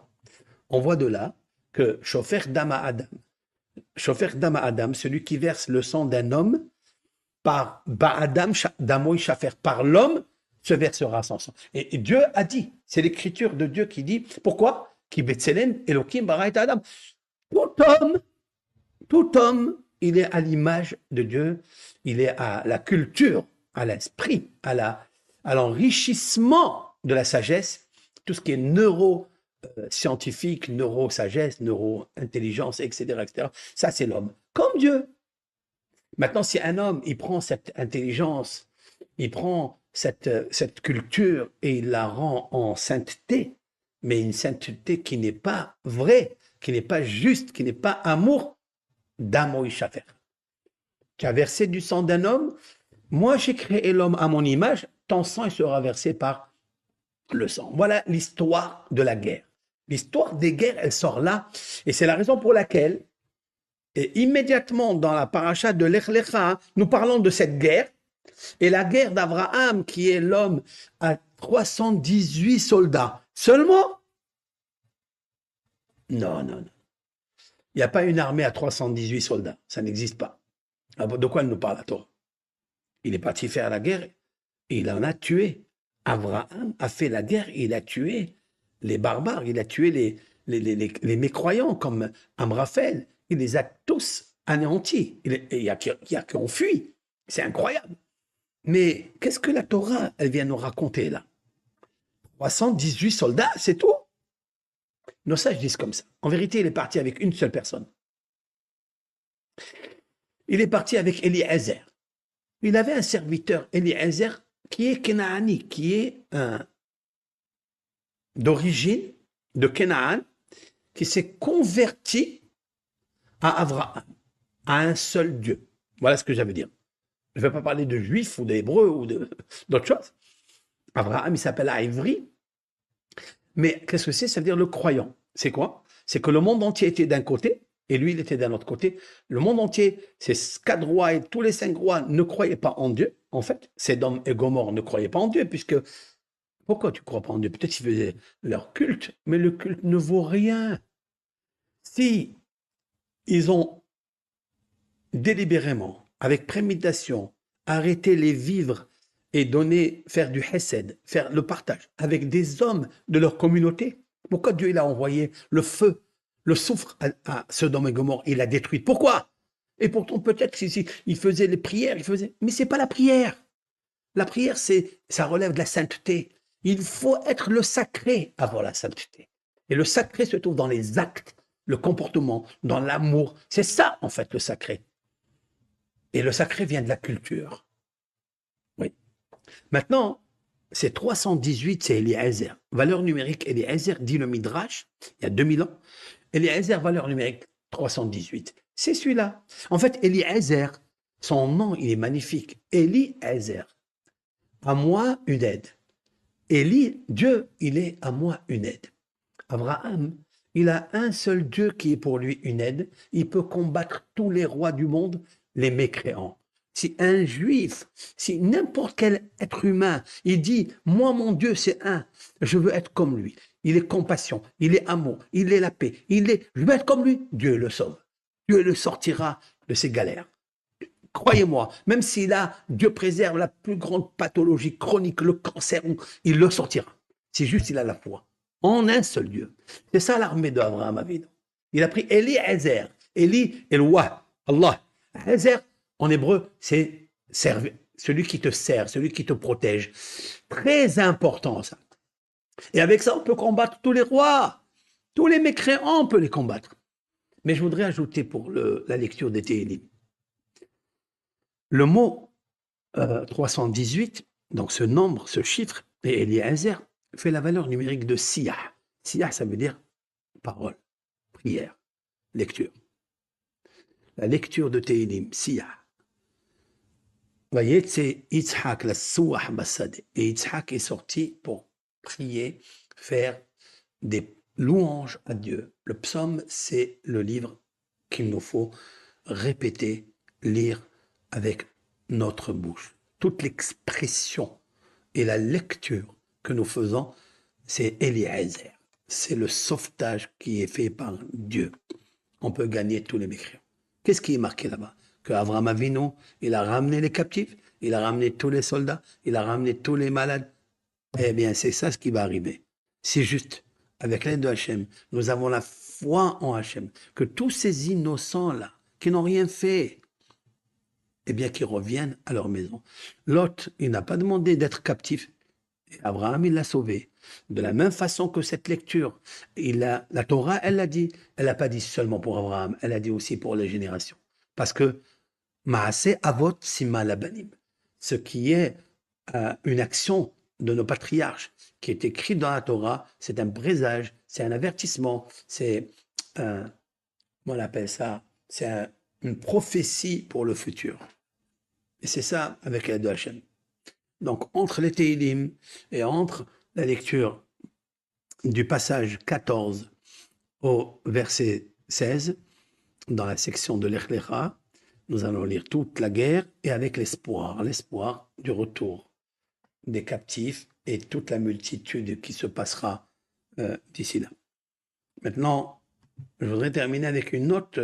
[SPEAKER 1] on voit de là que Shofer Dama Adam, celui qui verse le sang d'un homme, par Ba'adam Damoy Shafer, par l'homme, se versera son sang. Et Dieu a dit, c'est l'écriture de Dieu qui dit, pourquoi? Ki B'Tselem Elokim bara et Adam. Tout homme, il est à l'image de Dieu, il est à la culture, à l'esprit, à l'enrichissement de la sagesse, tout ce qui est neuroscientifique, neurosagesse, neurointelligence, etc., etc. Ça, c'est l'homme, comme Dieu. Maintenant, si un homme, il prend cette intelligence, il prend cette culture et il la rend en sainteté, mais une sainteté qui n'est pas vraie, qui n'est pas juste, qui n'est pas amour, d'Amoï Shafer, qui a versé du sang d'un homme. Moi, j'ai créé l'homme à mon image, ton sang il sera versé par le sang. Voilà l'histoire de la guerre. L'histoire des guerres, elle sort là, et c'est la raison pour laquelle, et immédiatement dans la paracha de Lech Lecha, nous parlons de cette guerre, et la guerre d'Abraham, qui est l'homme à 318 soldats. Seulement? Non. Il n'y a pas une armée à 318 soldats. Ça n'existe pas. Alors, de quoi elle nous parle la Torah? Il est parti faire la guerre et il en a tué. Abraham a fait la guerre et il a tué les barbares, il a tué les mécroyants comme Amraphel. Il les a tous anéantis. Il y a qui ont fui. C'est incroyable. Mais qu'est-ce que la Torah, elle vient nous raconter là? 318 soldats, c'est tout? Nos sages disent comme ça. En vérité, il est parti avec une seule personne. Il est parti avec Eliezer. Il avait un serviteur, Eliezer, qui est Kenaani, qui est d'origine de Canaan, qui s'est converti à Abraham, à un seul Dieu. Voilà ce que j'avais dire. Je ne vais pas parler de juifs ou d'hébreux ou d'autres choses. Abraham, il s'appelle Ivri. Mais qu'est-ce que c'est? Ça veut dire le croyant. C'est quoi? C'est que le monde entier était d'un côté et lui, il était d'un autre côté. Le monde entier, ces 4 rois et tous les 5 rois ne croyaient pas en Dieu. En fait, Sédom et Gomorrhe ne croyaient pas en Dieu, puisque pourquoi tu ne crois pas en Dieu? Peut-être qu'ils faisaient leur culte, mais le culte ne vaut rien. Si ils ont délibérément, avec préméditation, arrêté les vivres et faire du hesed, faire le partage avec des hommes de leur communauté. Pourquoi Dieu il a envoyé le feu, le soufre à Sodome et Gomorrhe? Il l'a détruit. Pourquoi? Et pourtant, peut-être qu'il faisait les prières, mais ce n'est pas la prière. La prière, ça relève de la sainteté. Il faut être le sacré avant la sainteté.
[SPEAKER 3] Et le sacré se trouve dans les actes, le comportement, dans l'amour. C'est ça, en fait, le sacré. Et le sacré vient de la culture. Oui. Maintenant, c'est 318, c'est Eliezer. Valeur numérique, Eliezer, dit le Midrash, il y a 2000 ans. Eliezer, valeur numérique, 318. C'est celui-là. En fait, Eliezer, son nom, il est magnifique. Eliezer. À moi, une aide. Élie, Dieu, il est à moi une aide. Abraham, il a un seul Dieu qui est pour lui une aide. Il peut combattre tous les rois du monde, les mécréants. Si un juif, si n'importe quel être humain, il dit, moi mon Dieu c'est un, je veux être comme lui. Il est compassion, il est amour, il est la paix, je veux être comme lui, Dieu le sauve. Dieu le sortira de ses galères. Croyez-moi, même s'il a, Dieu préserve la plus grande pathologie chronique, le cancer, il le sortira. C'est juste, il a la foi. En un seul Dieu. C'est ça l'armée d'Abraham Avinu. Il a pris Eliezer. Eli, Eloi, Allah. Ezer, en hébreu, c'est celui qui te sert, celui qui te protège. Très important, ça. Et avec ça, on peut combattre tous les rois. Tous les mécréants, on peut les combattre. Mais je voudrais ajouter pour la lecture des Télim. Le mot 318, donc ce nombre, ce chiffre, et Eliezer, fait la valeur numérique de Siyah. Siyah, ça veut dire parole, prière, lecture. La lecture de Télim, Siyah. Vous voyez, c'est Yitzhak, la Souah Bassade. Et Yitzhak est sorti pour prier, faire des louanges à Dieu. Le psaume, c'est le livre qu'il nous faut répéter, lire avec notre bouche. Toute l'expression et la lecture que nous faisons, c'est Eliezer. C'est le sauvetage qui est fait par Dieu. On peut gagner tous les mécréants. Qu'est-ce qui est marqué là-bas? Que Avraham Avinu, il a ramené les captifs, il a ramené tous les soldats, il a ramené tous les malades. Eh bien, c'est ça ce qui va arriver. C'est juste, avec l'aide de Hachem, nous avons la foi en Hachem, que tous ces innocents-là, qui n'ont rien fait, eh bien, qu'ils reviennent à leur maison. Lot, il n'a pas demandé d'être captif. Et Abraham, il l'a sauvé. De la même façon que cette lecture, la Torah, elle l'a dit. Elle n'a pas dit seulement pour Abraham, elle a dit aussi pour les générations. Parce que Maaseh Avot Sima Labanim, ce qui est une action de nos patriarches, qui est écrit dans la Torah, c'est un présage, c'est un avertissement, c'est on appelle ça, c'est une prophétie pour le futur. Et c'est ça avec l'aide de Hachem. Donc, entre les Télim et entre la lecture du passage 14 au verset 16, dans la section de l'Echlecha, nous allons lire toute la guerre et avec l'espoir du retour des captifs et toute la multitude qui se passera d'ici là. Maintenant, je voudrais terminer avec une note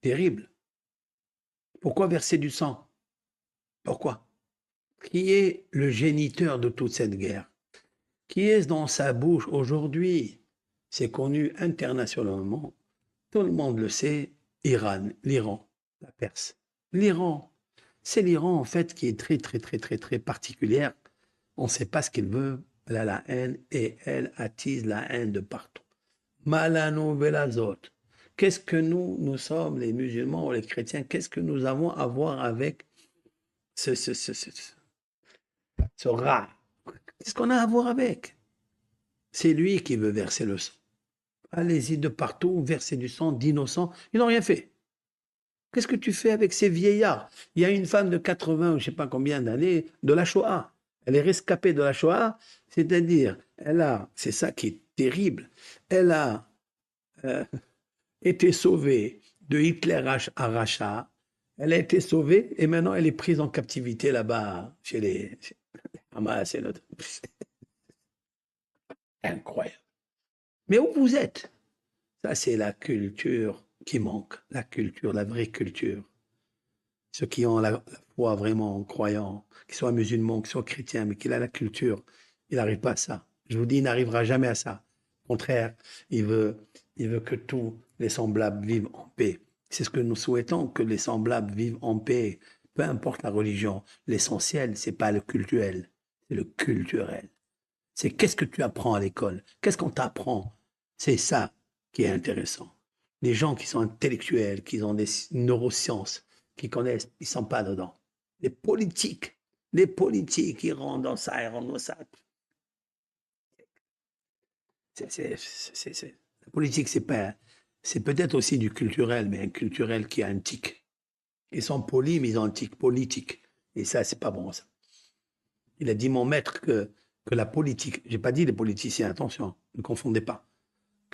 [SPEAKER 3] terrible. Pourquoi verser du sang? Pourquoi? Qui est le géniteur de toute cette guerre? Qui est dans sa bouche aujourd'hui? C'est connu internationalement. Tout le monde le sait. l'Iran, la Perse. L'Iran, c'est l'Iran en fait qui est très particulière. On ne sait pas ce qu'il veut. Elle a la haine et elle attise la haine de partout. Malano velazot. Qu'est-ce que nous sommes les musulmans ou les chrétiens, qu'est-ce que nous avons à voir avec ce rat? Qu'est-ce qu'on a à voir avec? C'est lui qui veut verser le sang. Allez-y de partout, verser du sang d'innocents. Ils n'ont rien fait. Qu'est-ce que tu fais avec ces vieillards? Il y a une femme de 80 ou je ne sais pas combien d'années de la Shoah. Elle est rescapée de la Shoah, c'est-à-dire, c'est ça qui est terrible, elle a été sauvée de Hitler à Racha, elle a été sauvée et maintenant elle est prise en captivité là-bas chez les Hamas et l'autre. Incroyable. Mais où vous êtes? Ça, c'est la culture qui manque, la culture, la vraie culture. Ceux qui ont la foi vraiment croyants, qui soient musulmans, qui soient chrétiens, mais qui ont la culture, il n'arrive pas à ça. Je vous dis, il n'arrivera jamais à ça. Au contraire, il veut que tous les semblables vivent en paix. C'est ce que nous souhaitons, que les semblables vivent en paix. Peu importe la religion, l'essentiel, c'est pas le cultuel, c'est le culturel. C'est qu'est-ce que tu apprends à l'école? Qu'est-ce qu'on t'apprend? C'est ça qui est intéressant. Les gens qui sont intellectuels, qui ont des neurosciences, qui connaissent, ils ne sont pas dedans. Les politiques, ils rentrent dans ça, ils rentrent dans ça. La politique, c'est pas, c'est peut-être aussi du culturel, mais un culturel qui a un tic. Ils sont polis, mais ils ont un tic politique. Et ça, c'est pas bon, ça. Il a dit, mon maître, que la politique, j'ai pas dit les politiciens, attention, ne confondez pas,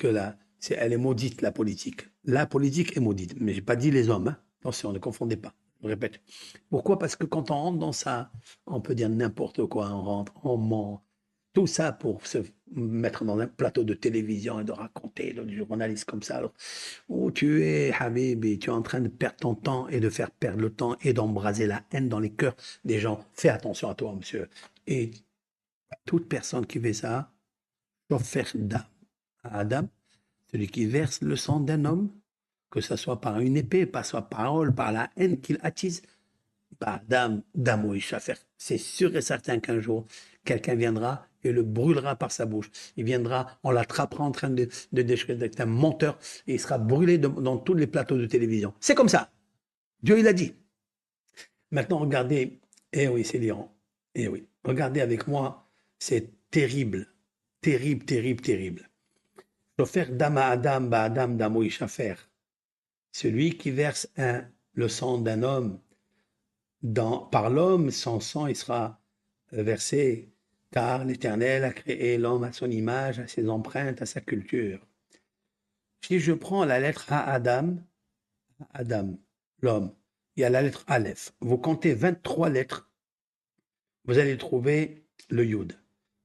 [SPEAKER 3] elle est maudite, la politique. La politique est maudite, mais j'ai pas dit les hommes, hein. Attention, ne confondez pas. Je répète. Pourquoi? Parce que quand on rentre dans ça, on peut dire n'importe quoi, on rentre, on ment. Tout ça pour se mettre dans un plateau de télévision et de raconter, du journaliste comme ça. Alors, où tu es, Habibi, tu es en train de perdre ton temps et de faire perdre le temps et d'embraser la haine dans les cœurs des gens. Fais attention à toi, monsieur. Et toute personne qui fait ça, offert à Adam, celui qui verse le sang d'un homme, que ce soit par une épée, par sa parole, par la haine qu'il attise, bah, Adam ou Ishafer, c'est sûr et certain qu'un jour, quelqu'un viendra et le brûlera par sa bouche. Il viendra, on l'attrapera en train de déchirer d'être un menteur et il sera brûlé dans tous les plateaux de télévision. C'est comme ça. Dieu, il a dit. Maintenant, regardez. Eh oui, c'est l'Iran. Eh oui. Regardez avec moi. C'est terrible. Terrible, terrible, terrible. Shofer dama Adam, ba Adam damo Ishafer. Celui qui verse le sang d'un homme, par l'homme, son sang, il sera versé, car l'Éternel a créé l'homme à son image, à ses empreintes, à sa culture. Si je prends la lettre Adam, l'homme, il y a la lettre Aleph. Vous comptez 23 lettres, vous allez trouver le Yud.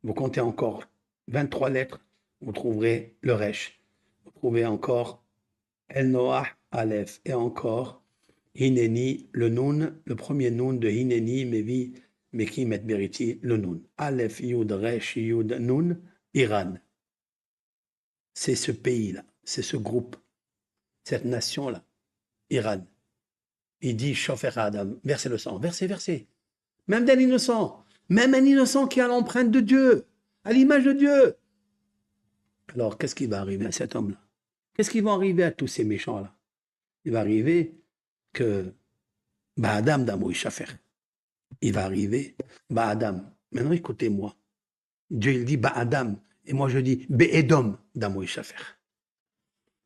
[SPEAKER 3] Vous comptez encore 23 lettres, vous trouverez le Resh. Vous trouvez encore El Noah, Aleph, et encore Hineni, le Nun, le premier Nun de Hineni, Mevi, Meki, Met Beriti, le Nun. Aleph, Yud, Resh, Yud, Nun, Iran. C'est ce pays-là, c'est ce groupe, cette nation-là, Iran. Il dit, Shofer Adam, versez le sang, versez. Même d'un innocent, même un innocent qui a l'empreinte de Dieu, à l'image de Dieu. Alors, qu'est-ce qui va arriver à cet homme-là? Qu'est-ce qui va arriver à tous ces méchants-là? Il va arriver que Adam Damo Ishafer. Il va arriver Adam. Maintenant, écoutez-moi. Dieu, il dit Adam. Et moi, je dis Edom Damo Ishafer.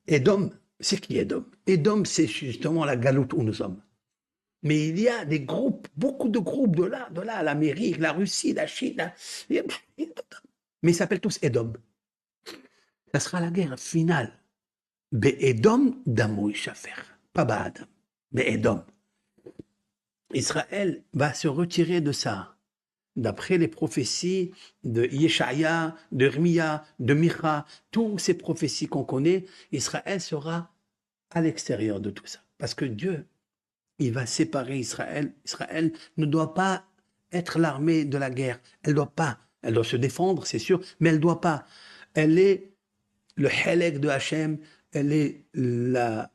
[SPEAKER 3] Edom, c'est qui Edom? Edom, c'est justement la galoute où nous sommes. Mais il y a des groupes, beaucoup de groupes de là, l'Amérique, la Russie, la Chine. Mais ils s'appellent tous Edom. Ça sera la guerre finale. Edom Damo Ishafer. Pas Adam, mais Edom. Israël va se retirer de ça. D'après les prophéties de Yeshaya, de Irmia, de Micha, toutes ces prophéties qu'on connaît, Israël sera à l'extérieur de tout ça. Parce que Dieu, il va séparer Israël. Israël ne doit pas être l'armée de la guerre. Elle doit se défendre, c'est sûr, mais elle ne doit pas. Elle est le Helek de Hachem, elle est le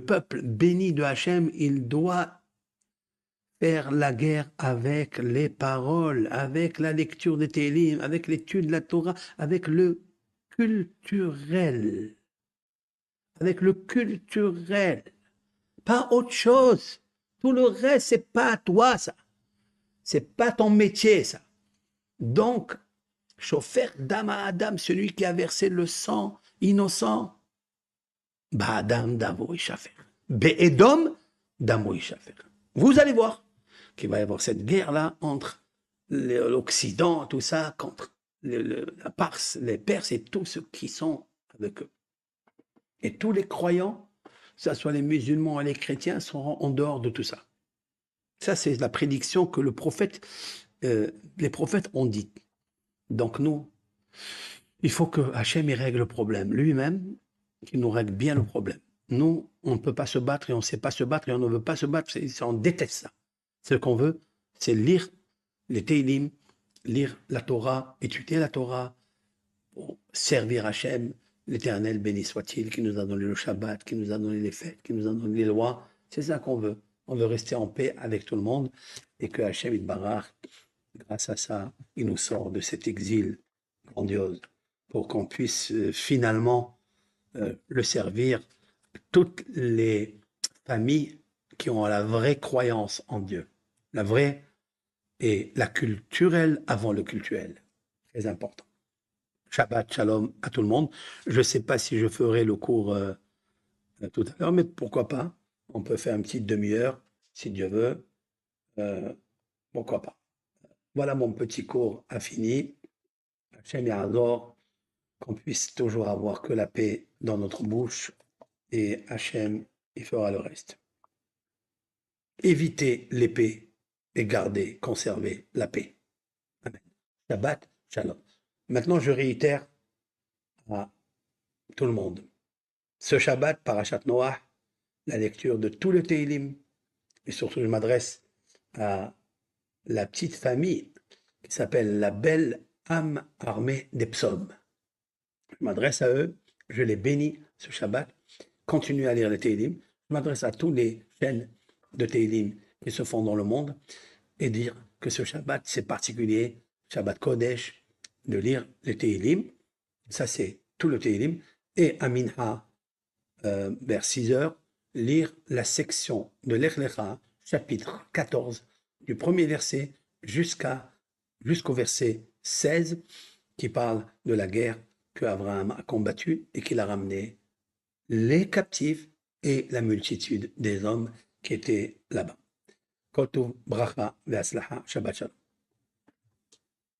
[SPEAKER 3] peuple béni de Hachem, il doit faire la guerre avec les paroles, avec la lecture des Télim, avec l'étude de la Torah, avec le culturel. Avec le culturel. Pas autre chose. Tout le reste, c'est pas à toi, ça. C'est pas ton métier, ça. Donc, Shofer Dama Adam, celui qui a versé le sang innocent, Adam Damo Ishafer. Edom Damo Ishafer. Vous allez voir qu'il va y avoir cette guerre-là entre l'Occident, tout ça, contre la Parse, les Perses et tous ceux qui sont avec eux. Et tous les croyants, que ce soit les musulmans et les chrétiens, seront en dehors de tout ça. Ça, c'est la prédiction que les prophètes ont dit. Donc nous, il faut que Hachem y règle le problème lui-même, qu'il nous règle bien le problème. Nous, on ne peut pas se battre et on ne sait pas se battre et on ne veut pas se battre, on déteste ça. Ce qu'on veut, c'est lire les Teilim, lire la Torah, étudier la Torah, pour servir Hachem, l'Éternel béni soit-il, qui nous a donné le Shabbat, qui nous a donné les fêtes, qui nous a donné les lois. C'est ça qu'on veut. On veut rester en paix avec tout le monde et que Hachem Yitbarach grâce à ça, il nous sort de cet exil grandiose pour qu'on puisse finalement le servir. Toutes les familles qui ont la vraie croyance en Dieu, la vraie et la culturelle avant le cultuel, très important. Shabbat Shalom à tout le monde. Je ne sais pas si je ferai le cours tout à l'heure, mais pourquoi pas? On peut faire une petite demi-heure, si Dieu veut. Pourquoi pas? Voilà mon petit cours a fini. Hachem Ya'azor, qu'on puisse toujours avoir que la paix dans notre bouche, et Hachem, il fera le reste. Évitez l'épée et gardez, conservez la paix. Amen. Shabbat Shalom. Maintenant, je réitère à tout le monde. Ce Shabbat, Parashat Noach, la lecture de tout le Teilim, et surtout je m'adresse à la petite famille qui s'appelle la belle âme armée des psaumes. Je m'adresse à eux, je les bénis ce Shabbat. Continuez à lire le Teilim. Je m'adresse à tous les chaînes de Teilim qui se font dans le monde et dire que ce Shabbat, c'est particulier, Shabbat Kodesh, de lire le Teilim. Ça, c'est tout le Teilim. Et à Minha, vers 6 heures, lire la section de Lech Lecha, chapitre 14, du premier verset jusqu'au verset 16, qui parle de la guerre que Abraham a combattue et qu'il a ramené les captifs et la multitude des hommes qui étaient là-bas. Kol tov, bracha ve'aslaha, Shabbat Shalom.